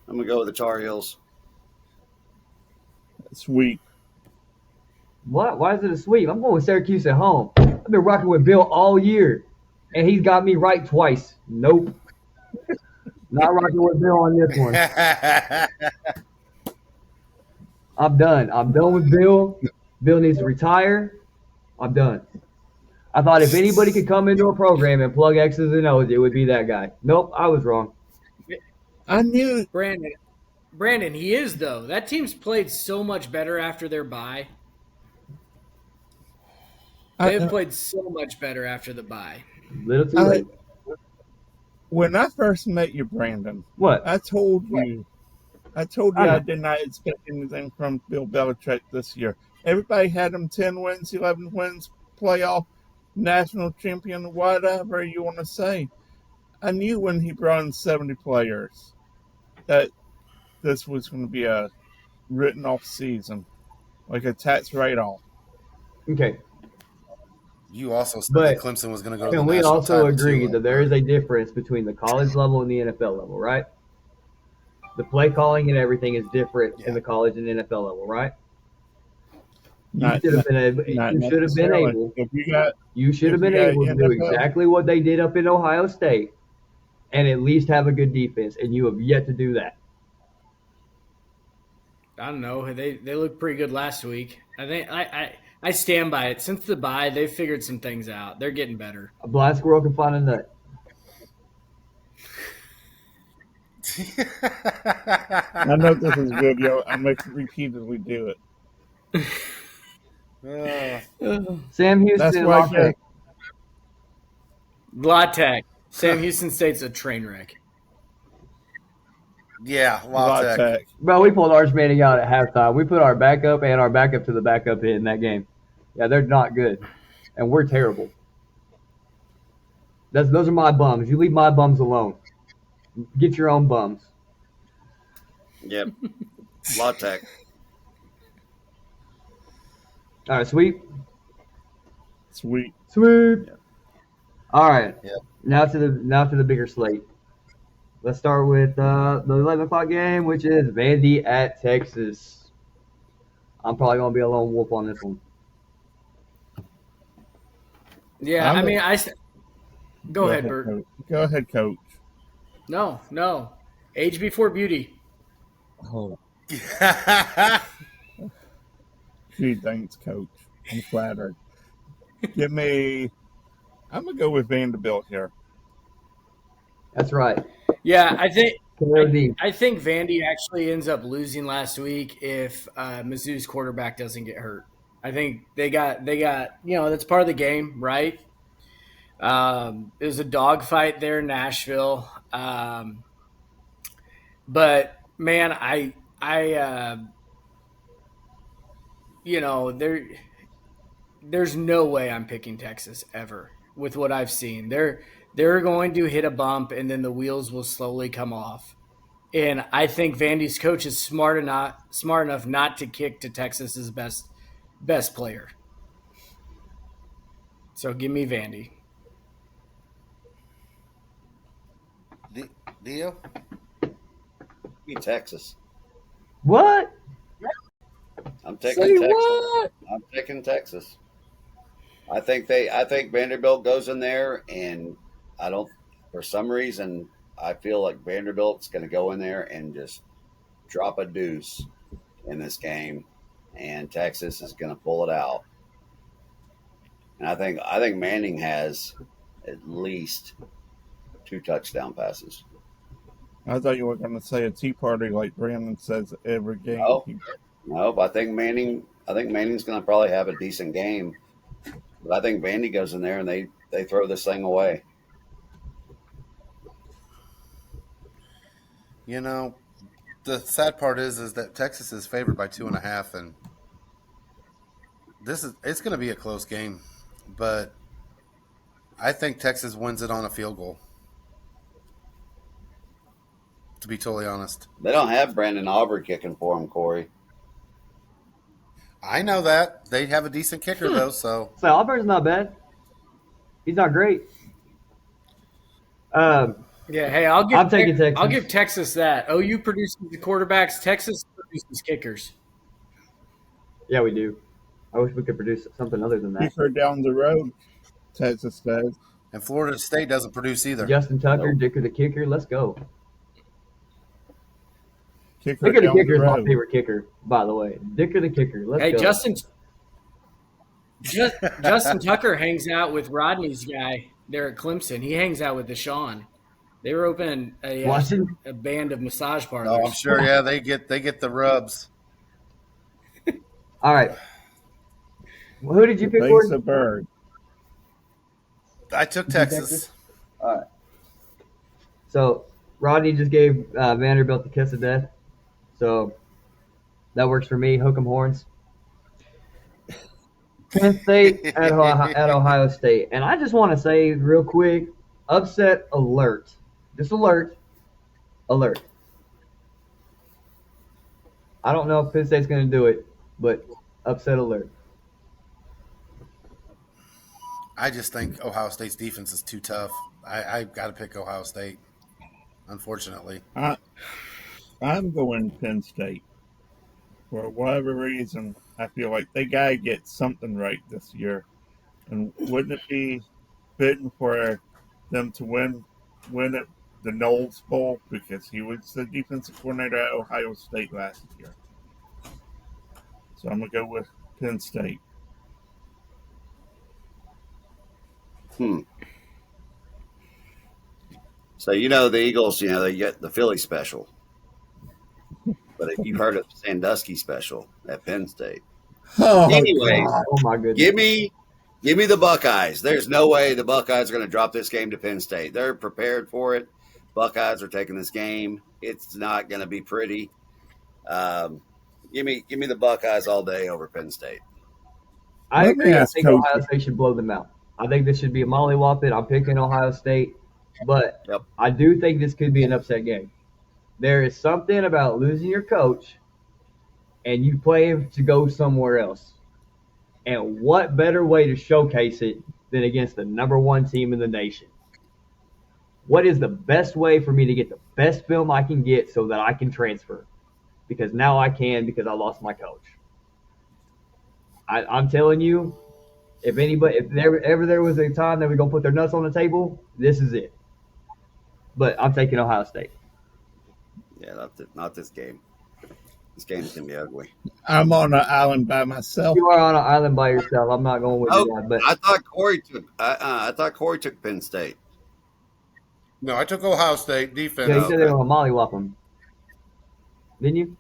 I'm gonna go with the Tar Heels. sweet. What? Why is it a sweep? I'm going with Syracuse at home. I've been rocking with Bill all year, and he's got me right twice. Nope. Not rocking with Bill on this one. I'm done. I'm done with Bill. Bill needs to retire. I'm done. I thought if anybody could come into a program and plug X's and O's, it would be that guy. Nope, I was wrong. I knew Brandon, he is, though. That team's played so much better after their bye. They've played so much better after the bye. Little too late. when I first met you, Brandon. What? I told you I know. I did not expect anything from Bill Belichick this year. Everybody had him 10 wins, 11 wins, playoff, national champion, whatever you want to say. I knew when he brought in 70 players that this was going to be a written off season, like a tax write off. Okay. You also said But that Clemson was going to go to the Can we national also title agree too. that there is a difference between the college level and the NFL level, right? The play calling and everything is different in the college and NFL level, right? You Not, should have not, been able. not You should have been necessarily. able. If you got You should have if you been got able to do NFL, exactly what they did up in Ohio State, and at least have a good defense. And you have yet to do that. I don't know. They looked pretty good last week. I think I stand by it. Since the bye, they've figured some things out. They're getting better. A blind squirrel can find a nut. I know this is good, yo. I'm going to repeatedly do it. Sam That's Houston, why I Las get Vegas. La Tech. Sam Houston State's a train wreck. Yeah, La La Tech. Tech. Bro, we pulled Arch Manning out at halftime. We put our backup and our backup to the backup in that game. Yeah, they're not good, and we're terrible. Those are my bums. You leave my bums alone. Get your own bums. Yep. La Tech. All right, sweep. Sweet. Sweep. All right. Yeah. Now to the bigger slate. Let's start with the 11 o'clock game, which is Vandy at Texas. I'm probably gonna be a lone wolf on this one. Yeah, I'm I a- mean, Go ahead, Bert. Coach. Go ahead, Coach. No. Age before beauty. Oh, gee, thanks, Coach. I'm flattered. Give me. I'm gonna go with Vanderbilt here. That's right. Yeah, I think KOD. I think Vandy actually ends up losing last week if Mizzou's quarterback doesn't get hurt. I think they got that's part of the game, right? It was a dogfight there in Nashville, but man, there's no way I'm picking Texas ever with what I've seen. They're going to hit a bump and then the wheels will slowly come off. And I think Vandy's coach is smart enough not to kick to Texas's best player. So give me Vandy. Dio? Be Texas. What? I'm taking Say Texas. what? I'm taking Texas. I think Vanderbilt goes in there, and I don't. For some reason, I feel like Vanderbilt's going to go in there and just drop a deuce in this game, and Texas is going to pull it out. And I think Manning has at least 2 touchdown passes. I thought you were going to say a tea party like Brandon says every game. No, no, but I think Manning's going to probably have a decent game. But I think Vandy goes in there and they throw this thing away. You know, the sad part is that Texas is favored by 2.5, and it's going to be a close game, but I think Texas wins it on a field goal. To be totally honest, They don't have Brandon Aubrey kicking for them, Corey. I know that they have a decent kicker though. So So Auburn's not bad. He's not great. Yeah, hey, I'll give I'm taking Texas. I'll give Texas that. OU produces the quarterbacks. Texas produces kickers. Yeah, we do. I wish we could produce something other than that. Kicker down the road, Texas does. and Florida State doesn't produce either. Justin Tucker, Nope. Dicker the kicker. Let's go. Kicker Dicker the down kicker the is my road. favorite kicker, by the way. Dicker the kicker. Let's Hey, go. Justin Tucker hangs out with Rodney's guy there at Clemson. He hangs out with Deshaun. They were opening Watson? a band of massage Oh, I'm parlors. sure. Yeah, they get the rubs. All right. Well, who did you pick, Face Gordon? a bird. I took Texas. All right. So Rodney just gave Vanderbilt the kiss of death. So that works for me. Hook 'em horns. Penn State at Ohio State. And I just want to say real quick, upset alert. Just alert. Alert. I don't know if Penn State's going to do it, but upset alert. I just think Ohio State's defense is too tough. I've got to pick Ohio State, unfortunately. I'm going Penn State. For whatever reason, I feel like they got to get something right this year. And wouldn't it be fitting for them to win it the Knowles Bowl, because he was the defensive coordinator at Ohio State last year. So I'm going to go with Penn State. So the Eagles, they get the Philly special. But if you've heard of Sandusky special at Penn State. Oh, Anyways, Oh, my goodness. give me the Buckeyes. There's no way the Buckeyes are going to drop this game to Penn State. They're prepared for it. Buckeyes are taking this game. It's not going to be pretty. Give me the Buckeyes all day over Penn State. I Let me agree. I ask think Coach- Ohio State should blow them out. I think this should be a mollywop it. I'm picking Ohio State, but Yep. I do think this could be an upset game. There is something about losing your coach and you play him to go somewhere else. And what better way to showcase it than against the number one team in the nation? What is the best way for me to get the best film I can get so that I can transfer? Because now I can, because I lost my coach. I'm telling you, if there was a time that we're gonna put their nuts on the table, this is it. But I'm taking Ohio State. Yeah, not this game. This game's going to be ugly. I'm on an island by myself. You are on an island by yourself. I'm not going with you, guys, but I thought Corey took Penn State. No, I took Ohio State defense. yeah, you said they were gonna mollywop them, didn't you?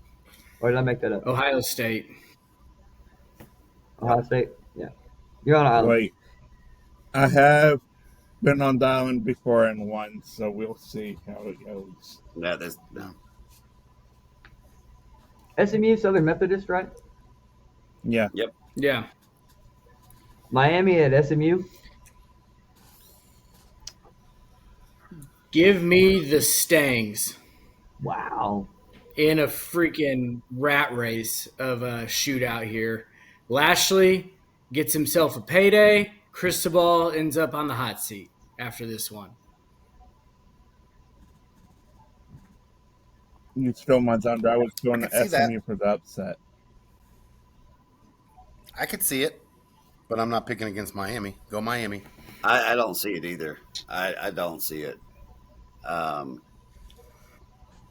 Or did I make that up? Ohio State. Ohio State. Yeah, you're on an island. Wait, I have been on the island before and won, so we'll see how it goes. Yeah, no. SMU, Southern Methodist, right? Yeah. Yeah. Miami at SMU. Give me the Stangs Wow. in a freaking rat race of a shootout here. Lashley gets himself a payday. Cristobal ends up on the hot seat after this one. You stole my thunder. I was I going could to see that. SMU for the upset. I could see it, but I'm not picking against Miami. Go Miami. I don't see it either. I don't see it.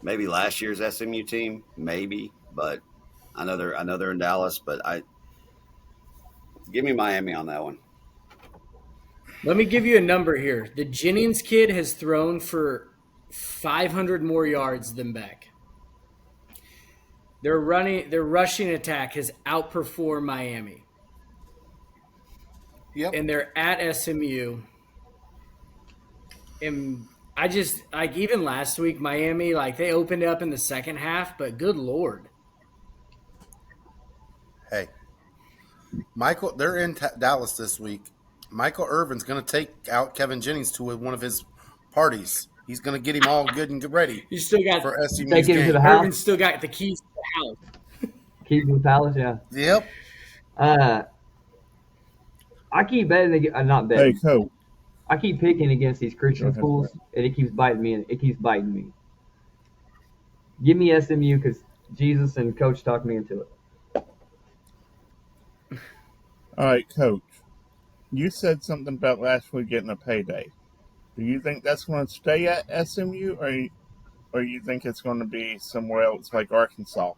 Maybe last year's SMU team, maybe, but I know they're in Dallas, but I give me Miami on that one. Let me give you a number here. The Jennings kid has thrown for 500 more yards than Beck. Their rushing attack has outperformed Miami. Yep. And they're at SMU. And I just like even last week, Miami, like they opened up in the second half, but good Lord. Hey, Michael, they're in Dallas this week. Michael Irvin's going to take out Kevin Jennings to one of his parties. He's going to get him all good and get ready You still got for SMU's Take him to game. the house. Irvin's still got the keys to the house. Keys with Palace, yeah. Yep. I keep betting, not Hey, betting. Coach. I keep picking against these Go Christian ahead, schools, Brett. and it keeps biting me. And it keeps biting me. Give me SMU because Jesus and Coach talked me into it. All right, Coach. You said something about last week getting a payday. Do you think that's going to stay at SMU, or you think it's going to be somewhere else like Arkansas?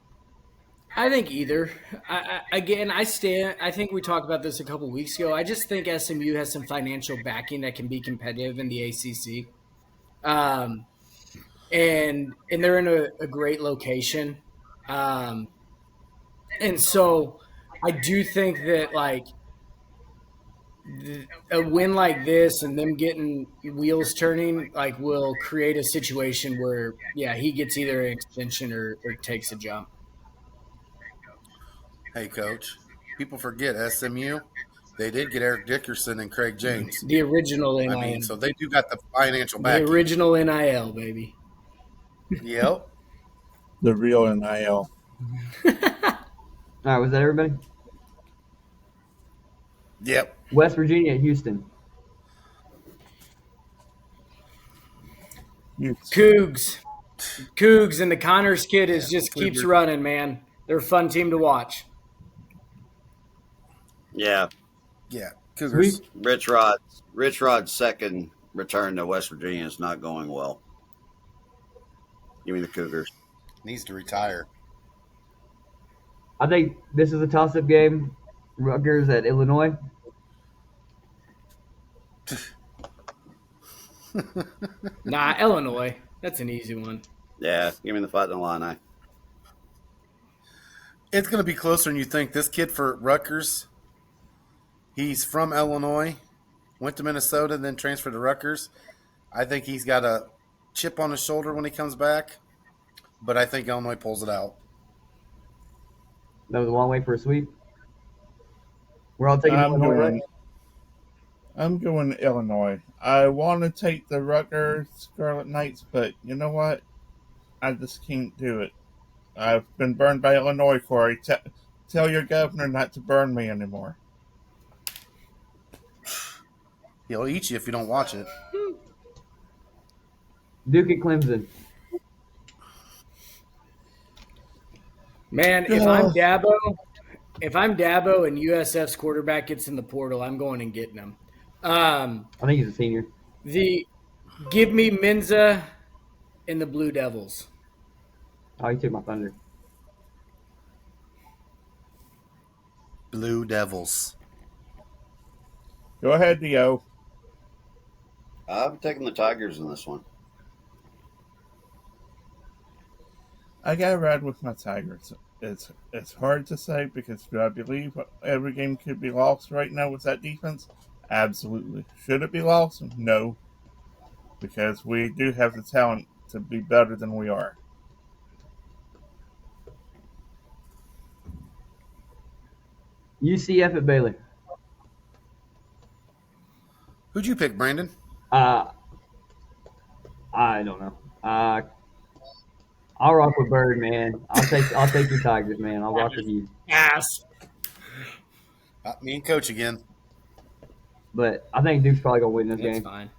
I think either. I stand. I think we talked about this a couple weeks ago. I just think SMU has some financial backing that can be competitive in the ACC, and they're in a great location, and so I do think that like a win like this and them getting wheels turning like will create a situation where he gets either an extension or takes a jump. Hey, Coach. People forget SMU. They did get Eric Dickerson and Craig James. The original NIL. I mean, so they do got the financial The backing. original NIL, baby. Yep. The real NIL. All right, was that everybody? Yep. West Virginia at Houston. Cougs and the Connors kid just keeps Cougars. running, man. They're a fun team to watch. Yeah, Yeah. Cougars. Sweet. Rich Rod's second return to West Virginia is not going well. Give me the Cougars. Needs to retire. I think this is a toss-up game. Rutgers at Illinois. Nah, Illinois. That's an easy one. Yeah, give me the Fighting Illini. It's going to be closer than you think. This kid for Rutgers, he's from Illinois, went to Minnesota, then transferred to Rutgers. I think he's got a chip on his shoulder when he comes back, but I think Illinois pulls it out. That was a long way for a sweep. We're all taking Illinois, right? I'm going to Illinois. I want to take the Rutgers Scarlet Knights, but you know what? I just can't do it. I've been burned by Illinois, Corey. Tell your governor not to burn me anymore. He'll eat you if you don't watch it. Duke at Clemson. Man, if I'm Dabo and USF's quarterback gets in the portal, I'm going and getting him. I think he's a senior. Give me Menza and the Blue Devils. Oh, he took my thunder. Blue Devils. Go ahead, Dio. I'm taking the Tigers in this one. I gotta ride with my Tigers. It's hard to say because do I believe every game could be lost right now with that defense? Absolutely. Should it be lost? No. Because we do have the talent to be better than we are. UCF at Baylor. Who'd you pick, Brandon? I don't know. I'll rock with Bird, man. I'll take your Tigers, man. I'll rock with you. Ass. Me and Coach again. but I think Duke's probably gonna win this That's game. fine.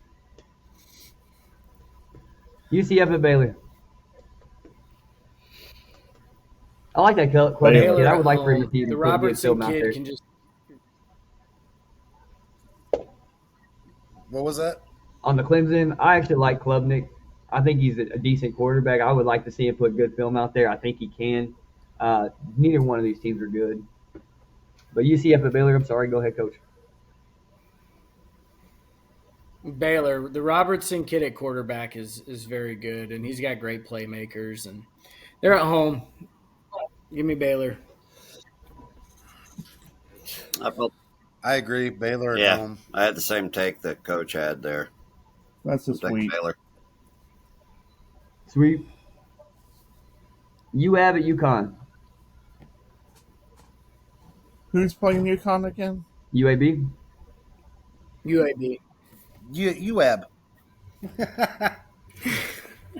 UCF at Baylor. I like that Clemson Baylor kid. I Baylor would at like for him to home. see The put good Robertson film out kid there. can just What was that? On the Clemson, I actually like Klubnik. I think he's a decent quarterback. I would like to see him put good film out there. I think he can. Neither one of these teams are good. But UCF at Baylor, I'm sorry. Go ahead, Coach. Baylor. The Robertson kid at quarterback is very good, and he's got great playmakers, and they're at home. Give me Baylor. I felt, I agree. Baylor at yeah, home. I had the same take that Coach had there. That's a I'm taking sweep. Baylor. Sweep. UAB at UConn. Who's playing UConn again? UAB. UAB. UAB.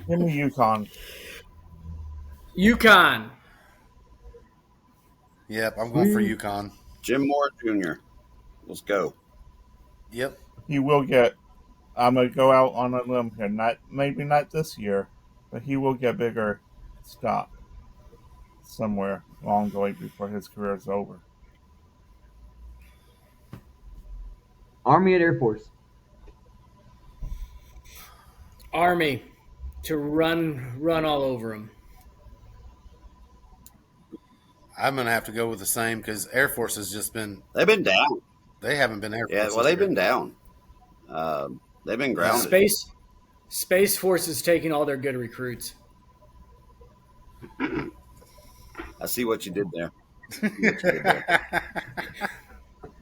Give me UConn. UConn. Yep, I'm going for Sweet. UConn. Jim Moore Jr. Let's go. Yep. He will get. I'm gonna go out on a limb here. Maybe not this year, but he will get bigger stop somewhere along the way before his career is over. Army at Air Force. Army to run all over them. I'm going to have to go with the same because Air Force has just been, They've been down. they haven't been Air Force. Yeah, well, this they've year. been down. They've been grounded. Space Force is taking all their good recruits. I see what you did there.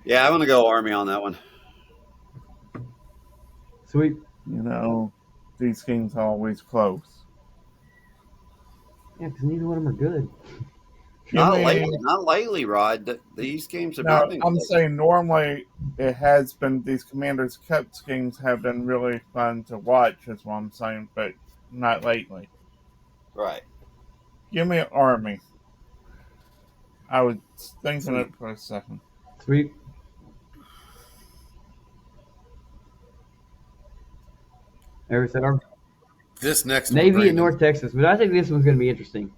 Yeah, I'm going to go Army on that one. Sweep. You know, these games are always close. Yeah, because neither one of them are good. Not lately, Rod. These games have Now, not been I'm close. saying normally it has been, these Commanders Cup games have been really fun to watch, is what I'm saying, but not lately. Right. Give me Army. I was thinking it for a second. Sweep. Ever said Army? This next one, Navy at Brandon. North Texas, but I think this one's going to be interesting.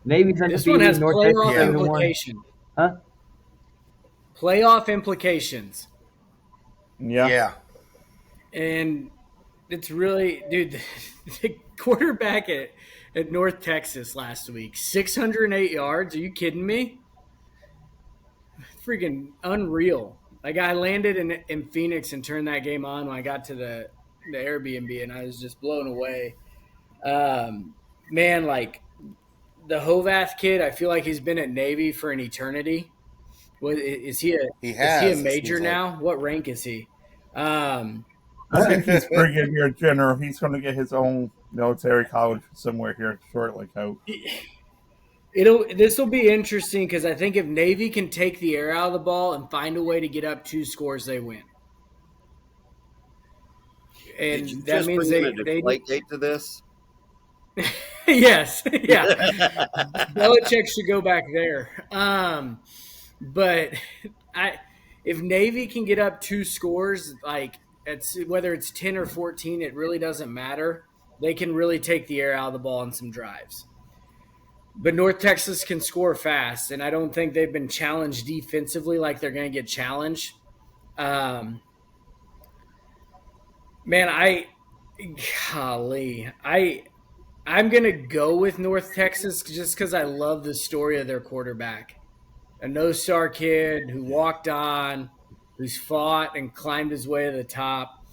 Navy's This one undefeated. has North Texas playoff 7-1. implications. Huh? Playoff implications. Yeah. And it's really, dude, the quarterback at North Texas last week, 608 yards. Are you kidding me? Freaking unreal. Like, I landed in Phoenix and turned that game on when I got to the Airbnb, and I was just blown away. Man, like, the Hovath kid, I feel like he's been at Navy for an eternity. Is he He a has, it major seems like. now? What rank is he? I think he's Brigadier General. He's going to get his own military college somewhere here shortly, Coach. This will be interesting because I think if Navy can take the air out of the ball and find a way to get up 2 scores, they win. And Did you that just means bring in a they Deflategate to this? yes, yeah. Belichick should go back there. But if Navy can get up 2 scores, like whether it's 10 or 14, it really doesn't matter. They can really take the air out of the ball in some drives. But North Texas can score fast, and I don't think they've been challenged defensively like they're going to get challenged. Man, I'm going to go with North Texas just because I love the story of their quarterback. A no-star kid who walked on, who's fought and climbed his way to the top.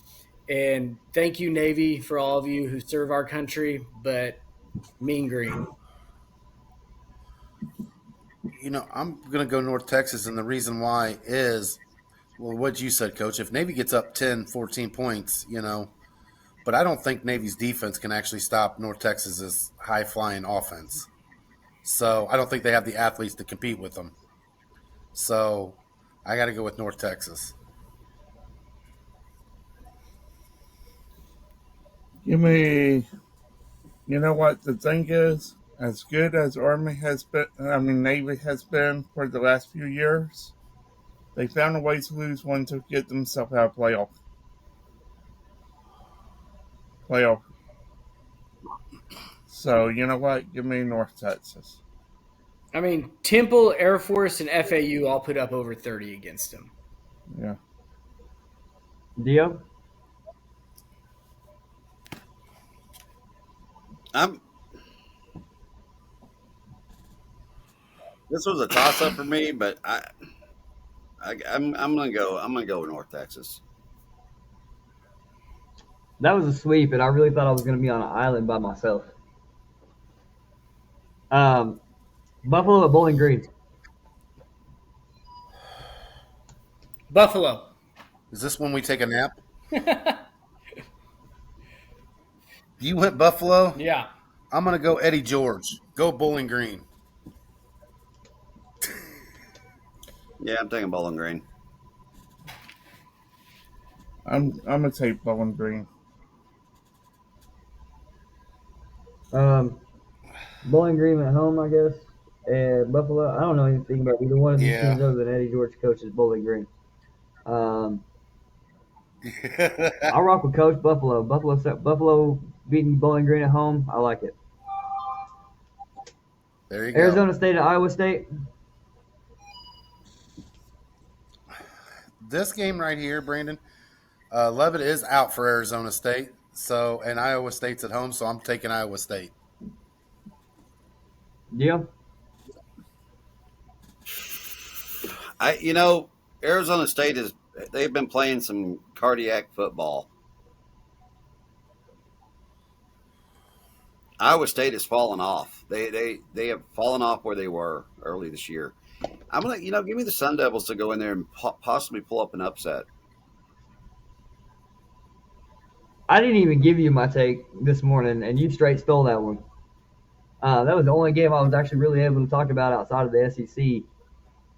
And thank you, Navy, for all of you who serve our country, but mean green. You know, I'm going to go North Texas, and the reason why is, well, what you said, Coach. If Navy gets up 10, 14 points, you know, but I don't think Navy's defense can actually stop North Texas's high-flying offense. So I don't think they have the athletes to compete with them. So I got to go with North Texas. Give me, you know what the thing is? As good as Navy has been for the last few years, They found a way to lose one to get themselves out of playoff. So you know what? Give me North Texas. I mean, Temple, Air Force, and FAU all put up over 30 against them. Yeah. Dio? This was a toss up for me, but I'm gonna go. I'm gonna go with North Texas. That was a sweep, and I really thought I was going to be on an island by myself. Buffalo at Bowling Green. Buffalo. Is this when we take a nap? You went Buffalo? Yeah. I'm going to go Eddie George. Go Bowling Green. Yeah, I'm taking Bowling Green. I'm gonna take Bowling Green. Bowling Green at home, I guess. And Buffalo. I don't know anything about either one of these Yeah. teams other than Eddie George coaches Bowling Green. I'll rock with Coach Buffalo. Buffalo beating Bowling Green at home. I like it. There you go. Arizona State at Iowa State. This game right here, Brandon, Levitt is out for Arizona State. So, and Iowa State's at home, so I'm taking Iowa State. Deal. Arizona State they've been playing some cardiac football. Iowa State has fallen off. They have fallen off where they were early this year. I'm gonna give me the Sun Devils to go in there and possibly pull up an upset. I didn't even give you my take this morning, and you straight stole that one. That was the only game I was actually really able to talk about outside of the SEC.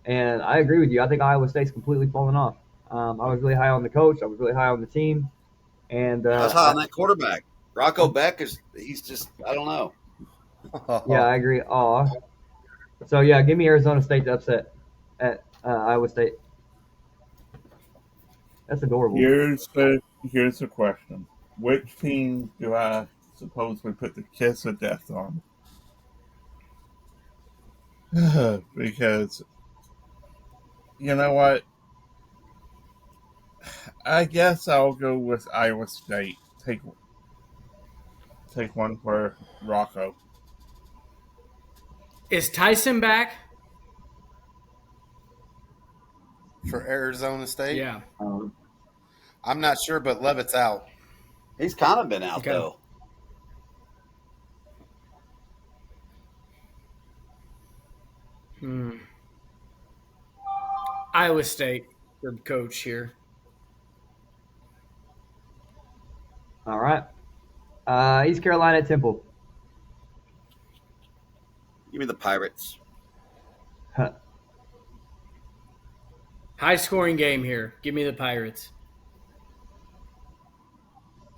And I agree with you. I think Iowa State's completely fallen off. I was really high on the coach. I was really high on the team. And I was high on that quarterback. Rocco Beck he's just, I don't know. Yeah, I agree. So, yeah, give me Arizona State to upset at Iowa State. That's adorable. Here's the question: which team do I suppose we put the kiss of death on? Because you know what? I guess I'll go with Iowa State. Take one for Rocco. Is Tyson back? For Arizona State? Yeah. I'm not sure, but Levitt's out. He's kind of been out Okay. though. Iowa State for coach here. All right. East Carolina at Temple. Give me the Pirates. High scoring game here. Give me the Pirates.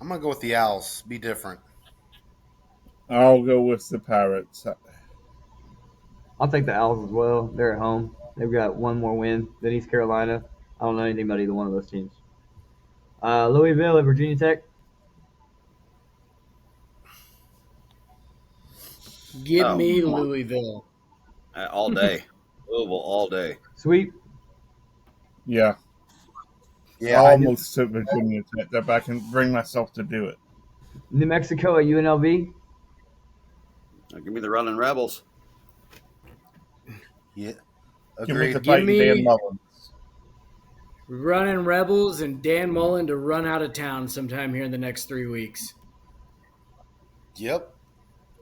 I'm going to go with the Owls. Be different. I'll go with the Pirates. I'll take the Owls as well. They're at home. They've got one more win than East Carolina. I don't know anything about either one of those teams. Louisville at Virginia Tech. Give me come on. Louisville. All day. Louisville all day. Sweep. Yeah. Yeah, I almost took Virginia Tech, but I can bring myself to do it. New Mexico at UNLV. Give me the Running Rebels. Yeah. Give me Agreed. the fighting me- Dan Mullins. Running Rebels and Dan Mullen to run out of town sometime here in the next 3 weeks. Yep.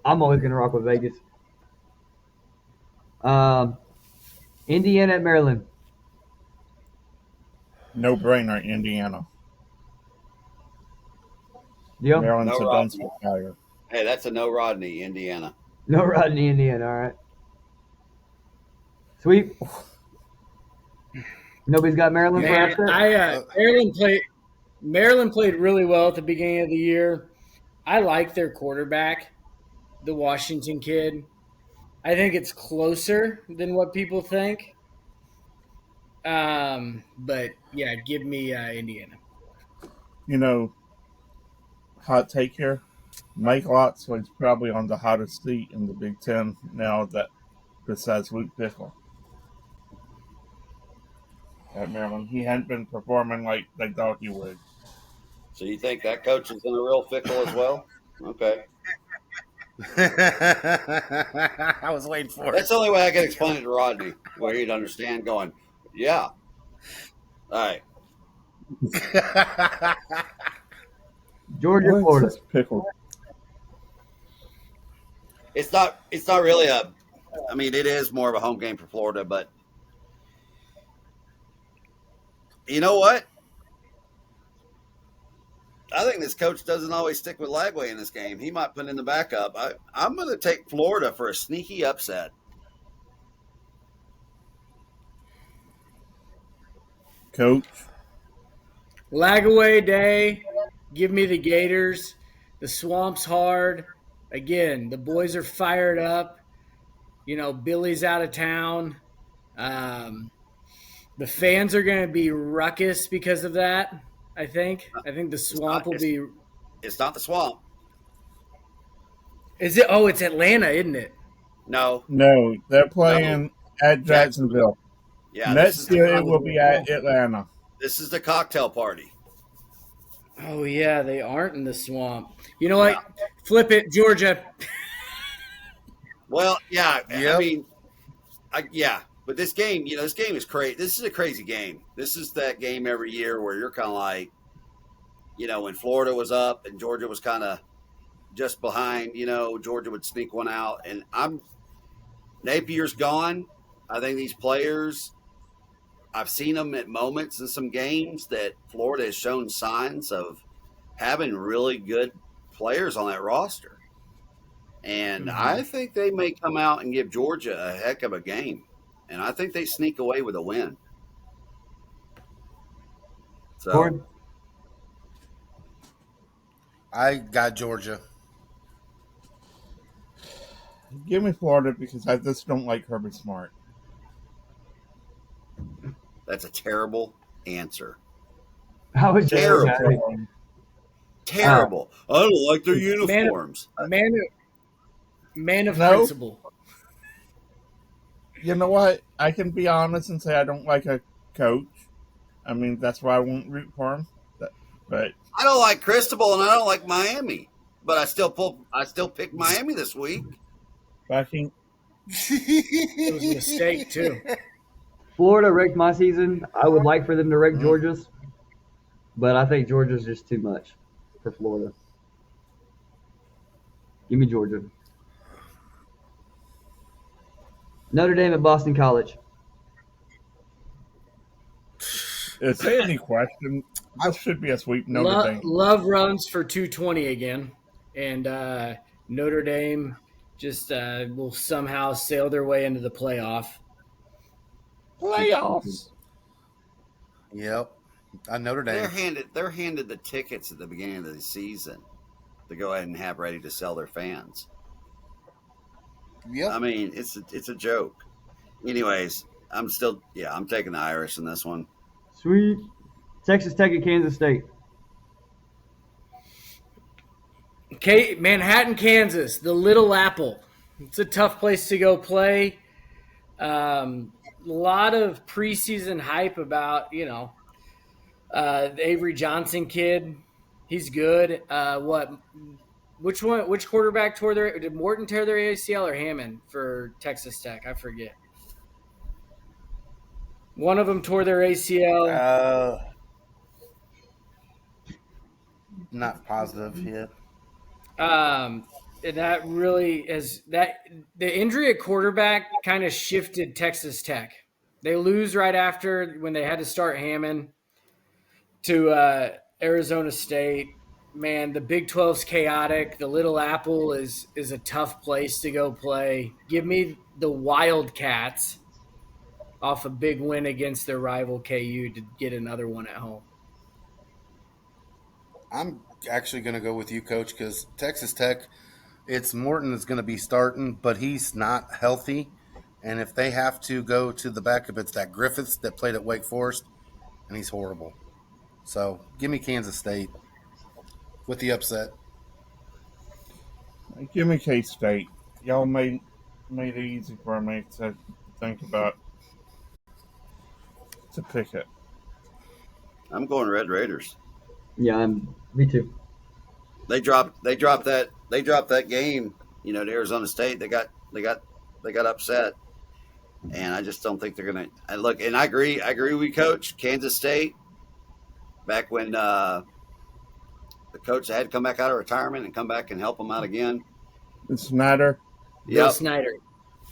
I'm always going to rock with Vegas. Indiana at Maryland. No brainer, Indiana. Deal? Maryland's No a Rodney. done spectacular. Hey, that's a no Rodney, Indiana. No Rodney, Indiana. All right. Sweep. Nobody's got Maryland for Man, upset? Maryland played really well at the beginning of the year. I like their quarterback, the Washington kid. I think it's closer than what people think. But yeah, give me Indiana. You know, hot take here. Mike Loxley's probably on the hottest seat in the Big Ten now that besides Luke Fickell at Maryland. He hadn't been performing like they thought he would. So you think that coach is in a real fickle as well? Okay. I was waiting for That's it. the only way I can explain it to Rodney, where he'd understand going, yeah, all right. Georgia, What's Florida. this pickle? It's not really a I mean, it is more of a home game for Florida, but you know what? I think this coach doesn't always stick with Lagway in this game. He might put in the backup. I'm going to take Florida for a sneaky upset. Coach. Lagaway day. Give me the Gators. The swamp's hard. Again, the boys are fired up. Billy's out of town. Um, the fans are going to be ruckus because of that. I think. I think the It's swamp not. will be. It's not the swamp. Is it? Oh, it's Atlanta, isn't it? No, No, they're no. playing at Jacksonville. Yeah, Next year it will be at Atlanta. this is the cocktail party. Oh yeah, they aren't in the swamp. You know what? Flip it, Georgia. Well, yeah. I Yep. mean, yeah. But this game, this game is crazy. This is a crazy game. This is that game every year where you're kind of like, when Florida was up and Georgia was kind of just behind, Georgia would sneak one out. And Napier's gone. I think these players, I've seen them at moments in some games that Florida has shown signs of having really good players on that roster. And I think they may come out and give Georgia a heck of a game. And I think they sneak away with a win. So, Corn. I got Georgia. Give me Florida because I just don't like Herbert Smart. that's a terrible answer. I was just Terrible. Terrible. I don't like their uniforms. Man of No. principle. You know what? I can be honest and say I don't like a coach. I mean, that's why I won't root for him. But I don't like Cristobal and I don't like Miami. But I still pick Miami this week. I think It was a mistake too. Florida wrecked my season. I would like for them to wreck Georgia's, but I think Georgia's just too much for Florida. Give me Georgia. Notre Dame at Boston College. it's any question. This should be a sweep. Notre Dame. Love runs for 220 again, and Notre Dame just will somehow sail their way into the playoff. Playoffs. Yep. Notre They're Dame. handed the tickets at the beginning of the season to go ahead and have ready to sell their fans. Yep. I mean, it's a joke. Anyways, I'm taking the Irish in this one. Sweet. Texas Tech at Kansas State. Manhattan, Kansas, the Little Apple. It's a tough place to go play. A lot of preseason hype about the Avery Johnson kid. He's good. Which quarterback tore did Morton tear their ACL or Hammond for Texas Tech? I forget. One of them tore their ACL. Not positive yet. And that really is that the injury at quarterback kind of shifted Texas Tech. They lose right after when they had to start Hammond to Arizona State. Man, the Big 12's chaotic. The Little Apple is a tough place to go play. Give me the Wildcats off a big win against their rival KU to get another one at home. I'm actually going to go with you, Coach, because Texas Tech, it's Morton is going to be starting, but he's not healthy. And if they have to go to the backup, it's that Griffiths that played at Wake Forest, and he's horrible. So give me Kansas State with the upset. Give me K State. Y'all made it easy for me to think about to pick it. I'm going Red Raiders. Yeah, me too. They dropped that game, to Arizona State. They got upset. And I just don't think they're gonna look, and I agree with you, Coach. Kansas State, back when the coach had to come back out of retirement and come back and help them out again. Snyder. Bill Snyder.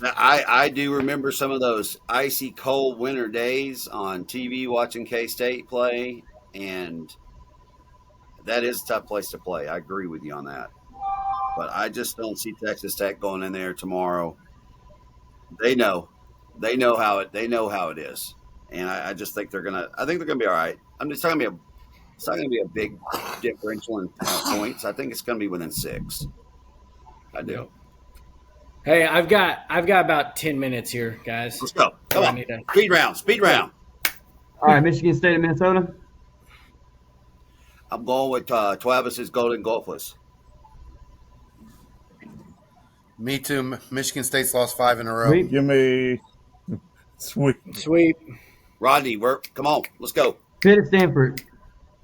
I do remember some of those icy cold winter days on TV watching K-State play, and that is a tough place to play. I agree with you on that. But I just don't see Texas Tech going in there tomorrow. They know how it is. And I just think they're gonna be all right. It's not gonna be a big differential in points. I think it's gonna be within 6. I do. Hey, I've got about 10 minutes here, guys. Let's go. Come on. Speed round. All right, Michigan State and Minnesota. I'm going with Travis's Golden Gophers. Me too. Michigan State's lost 5 in a row. Sweep. Give me Sweep. Rodney, come on. Let's go. Pitt at Stanford.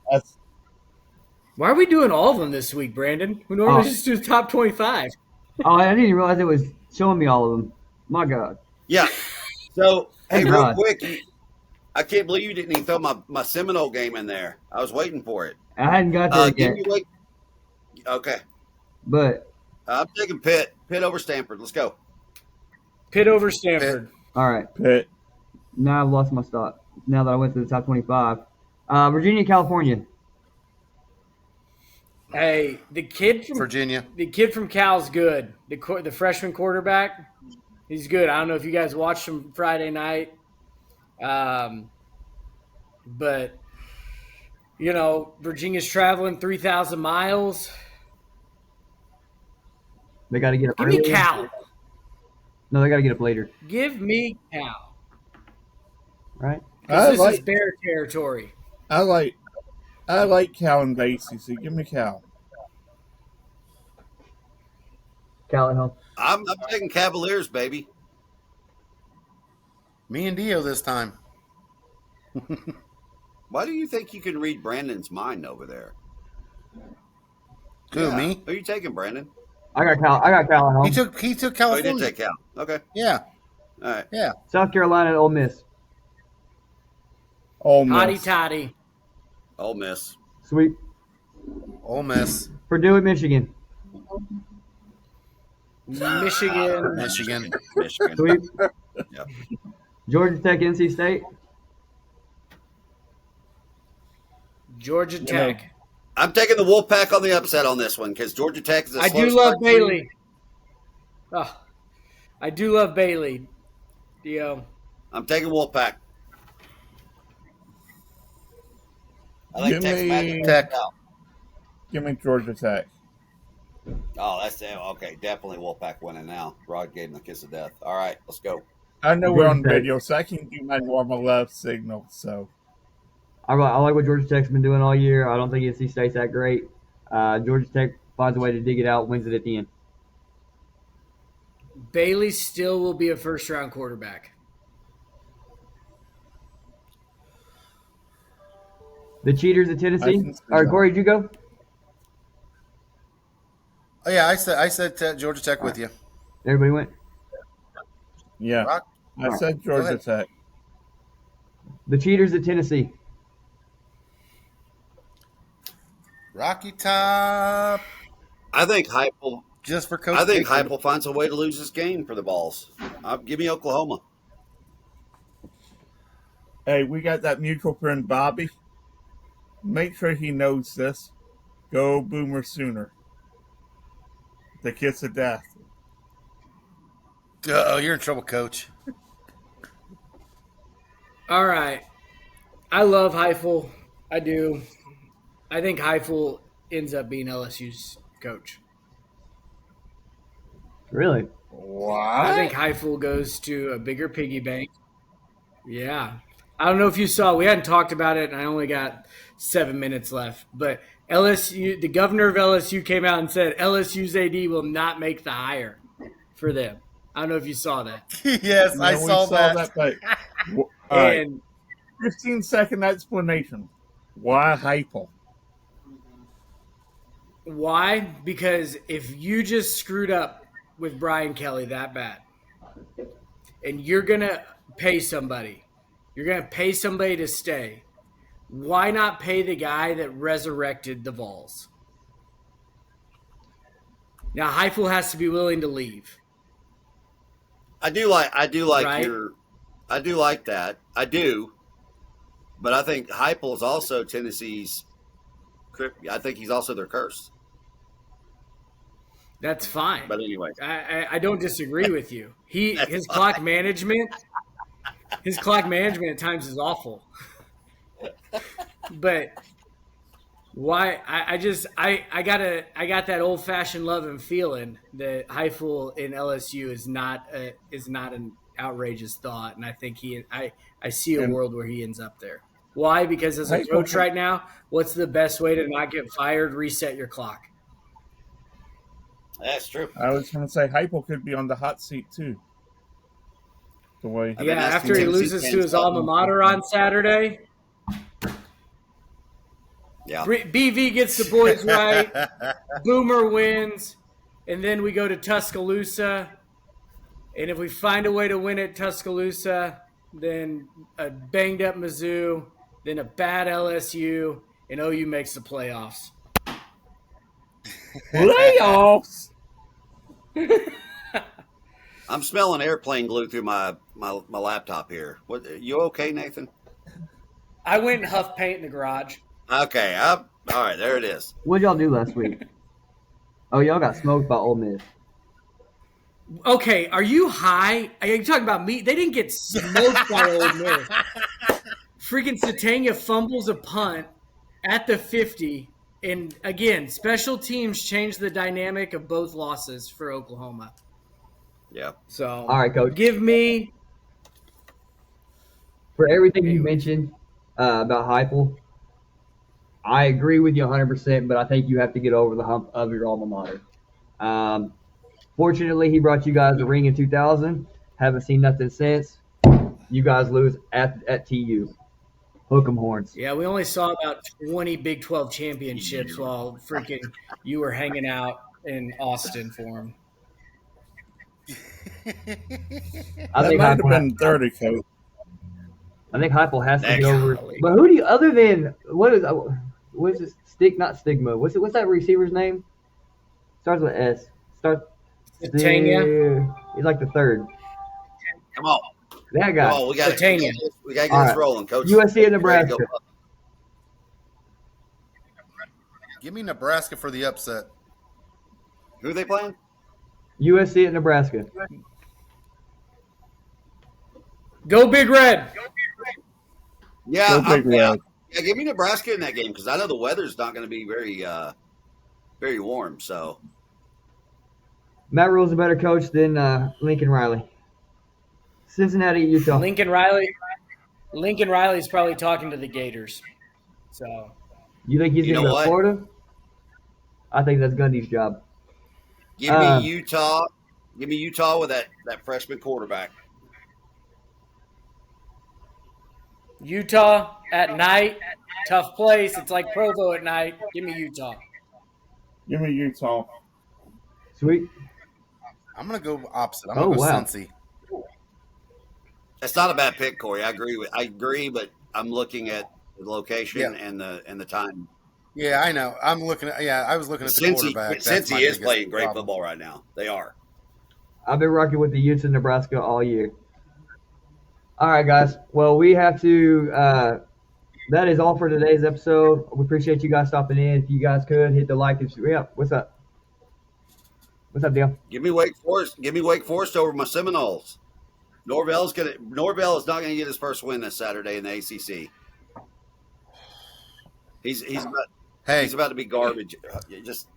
That's Why are we doing all of them this week, Brandon? We normally just do the top 25. Oh, I didn't even realize it was showing me all of them. My God. Yeah. So, hey, Thank real God. quick, I can't believe you didn't even throw my Seminole game in there. I was waiting for it. I hadn't got there Give yet, me wait. Okay. but I'm taking Pitt. Pitt over Stanford. Let's go. Pitt over Stanford. all right. Pitt. Now I've lost my stop. Now that I went to the top 25. Virginia, California. Hey, the kid Virginia. from Cal's good. The freshman quarterback, he's good. I don't know if you guys watched him Friday night, but Virginia's traveling 3,000 miles. They got to get up Give me earlier. Cal. No, they got to get up later. Give me Cal. Right? I This is like bear territory. I like Cal and Basie, so give me Cal. Cal at home. I'm taking Cavaliers, baby. Me and Dio this time. Why do you think you can read Brandon's mind over there? Who, me? Who are you taking, Brandon? I got Cal at home. He took Oh, you California. did take Cal. Okay. Yeah. All right. Yeah. South Carolina at Ole Miss. Ole Hotty Miss. toddy. Ole Miss. Sweep. Ole Miss. Purdue at Michigan. Michigan. Michigan. Michigan. Sweep. Yep. Georgia Tech, NC State. Georgia Tech. I'm taking the Wolfpack on the upset on this one because Georgia Tech is a I slow do love start team. Bailey. Oh, I do love Bailey. Dio. I'm taking Wolfpack. I like Give Texas me Magic. Tech. Give me Georgia Tech. Oh, that's okay. Definitely Wolfpack winning now. Rod gave him the kiss of death. All right, let's go. I know we're on Georgia Tech. video, so I can do my normal love signal. So I like what Georgia Tech's been doing all year. I don't think NC State's that great. Georgia Tech finds a way to dig it out, wins it at the end. Bailey still will be a first-round quarterback. The Cheaters at I Tennessee. can see All right, that. Corey, did you go? Oh yeah, I said Georgia Tech with you. Everybody went. yeah, Rock. I said Georgia ahead. Tech. The Cheaters at Tennessee. Rocky Top. I think Heupel. Just for Coach. I think Pickett. Heupel finds a way to lose this game for the Balls. Give me Oklahoma. Hey, we got that mutual friend Bobby. Make sure he knows this. Go Boomer Sooner. The kiss of death. Oh, you're in trouble, Coach. All right. I love Heupel. I do. I think Heupel ends up being LSU's coach. Really? What? I think Heifel goes to a bigger piggy bank. Yeah. I don't know if you saw, we hadn't talked about it, and I only got 7 minutes left. But LSU, the governor of LSU came out and said LSU's AD will not make the hire for them. I don't know if you saw that. Yes, I Yeah, we saw saw that. but all right, And 15-second explanation. Why Heupel? why? Because if you just screwed up with Brian Kelly that bad, and you're going to pay somebody, you're going to pay somebody to stay, why not pay the guy that resurrected the Vols? Now Heifel has to be willing to leave. I do like Right? I do like that. I do. But I think Heupel is also Tennessee's. I think he's also their curse. That's fine. But anyway, I don't disagree with you. His fine. clock management at times is awful. But why? I got that old fashioned love and feeling that Heifel in LSU is not an outrageous thought, and I think I see a And- world where he ends up there. Why? Because as a Heifel- coach right now, what's the best way to not get fired? Reset your clock. That's true. I was going to say Heupel could be on the hot seat too. The way I've been Yeah, asking after he Tennessee loses fans to his about alma mater on Saturday, Yeah. BV gets the boys right. Boomer wins, and then we go to Tuscaloosa. And if we find a way to win at Tuscaloosa, then a banged up Mizzou, then a bad LSU, and OU makes the playoffs. playoffs. I'm smelling airplane glue through my laptop here. What? You okay, Nathan? I went and huffed paint in the garage. Okay. All right. There it is. What y'all do last week? Oh, y'all got smoked by Ole Miss. Okay, are you high? Are you talking about me? They didn't get smoked by Ole Miss. Freaking Satania fumbles a punt at the 50. And again, special teams changed the dynamic of both losses for Oklahoma. Yeah. So, All right, Coach. give me For everything you Anyways. mentioned about Heupel, I agree with you 100%, but I think you have to get over the hump of your alma mater. Fortunately, he brought you guys a ring in 2000. Haven't seen nothing since. You guys lose at TU. Hook 'em horns. Yeah, we only saw about 20 Big 12 championships while freaking you were hanging out in Austin for him. I That think might have Heupel been 30, Coach. I think Heupel has to get over. Golly. But who do you other than what is this not stigma? What's that receiver's name? Starts with S. Titania? He's like the third. Come on. That guy. Come on. We got to Titania. get All this right. rolling, Coach. USC and You ready to Nebraska. go? Give me Nebraska for the upset. Who are they playing? USC at Nebraska. Go Big Red! Yeah, Go Big yeah. Red. Yeah, give me Nebraska in that game because I know the weather's not going to be very warm. So Matt Rule's a better coach than Lincoln Riley. Cincinnati, Utah. Lincoln Riley's probably talking to the Gators. So You think he's You going to know go to what? Florida? I think that's Gundy's job. give me Utah. Give me Utah with that freshman quarterback. Utah at night, tough place. It's like Provo at night. Give me Utah. Give me Utah. Sweet. I'm gonna go opposite. I'm Oh, gonna go wow. Cincy. That's not a bad pick, Corey. I agree, but I'm looking at the location and the time. Yeah, I know. I was looking at the quarterback. That's my Cincy is biggest playing great problem. football right now. They are. I've been rocking with the Utes in Nebraska all year. All right, guys. Well, we have to. That is all for today's episode. We appreciate you guys stopping in. If you guys could hit the like. Yeah. What's up? What's up, Dale? Give me Wake Forest. Give me Wake Forest over my Seminoles. Norvell is not gonna get his first win this Saturday in the ACC. He's about to be garbage. Just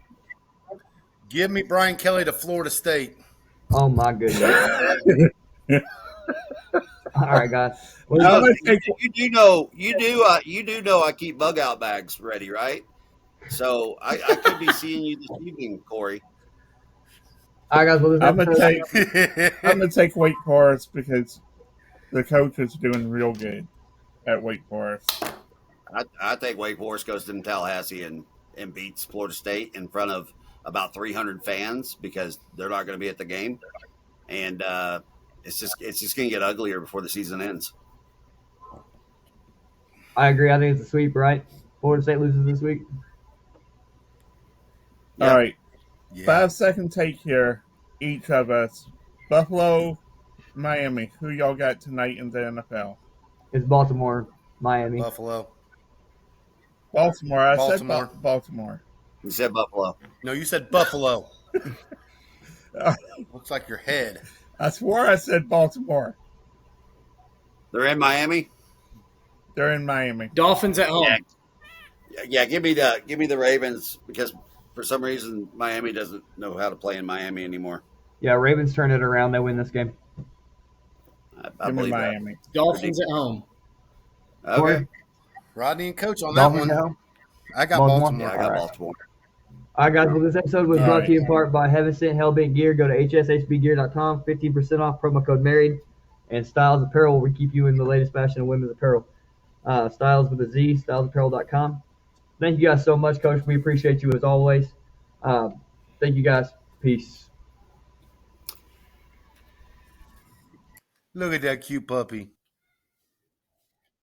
Give me Brian Kelly to Florida State. Oh my goodness. All right, guys. Well, No, gonna take- you do know I keep bug out bags ready, right? So I could be seeing you this evening, Corey. all right, guys. Well, this I'm gonna episode. I'm gonna take Wake Forest because the coach is doing real good at Wake Forest. I think Wake Forest goes to Tallahassee and beats Florida State in front of about 300 fans because they're not going to be at the game, and it's just going to get uglier before the season ends. I agree. I think it's a sweep, right? Florida State loses this week. Yep. All right, Yeah. 5-second take here, each of us. Buffalo, Miami. Who y'all got tonight in the NFL? It's Baltimore, Miami. Buffalo. Baltimore. I Baltimore. said Baltimore. You said Buffalo. No, you said Buffalo. Looks like your head. I swore I said Baltimore. They're in Miami. They're in Miami. Dolphins at home. Yeah, give me the Ravens because for some reason Miami doesn't know how to play in Miami anymore. Yeah, Ravens turn it around. They win this game. I Give me believe that. Miami. Dolphins at home. Okay. Corey? Rodney and Coach on that Dolphins one. at home? I got Baltimore? Baltimore. Yeah, I got Baltimore. All right, guys. Well, this episode was All brought right. to you in part by Heaven Sent Hellbent Gear. Go to hshbgear.com, 15% off, promo code MARRIED. And Styles Apparel, where we keep you in the latest fashion of women's apparel. Styles with a Z, stylesapparel.com. Thank you guys so much, Coach. We appreciate you as always. Thank you guys. Peace. Look at that cute puppy.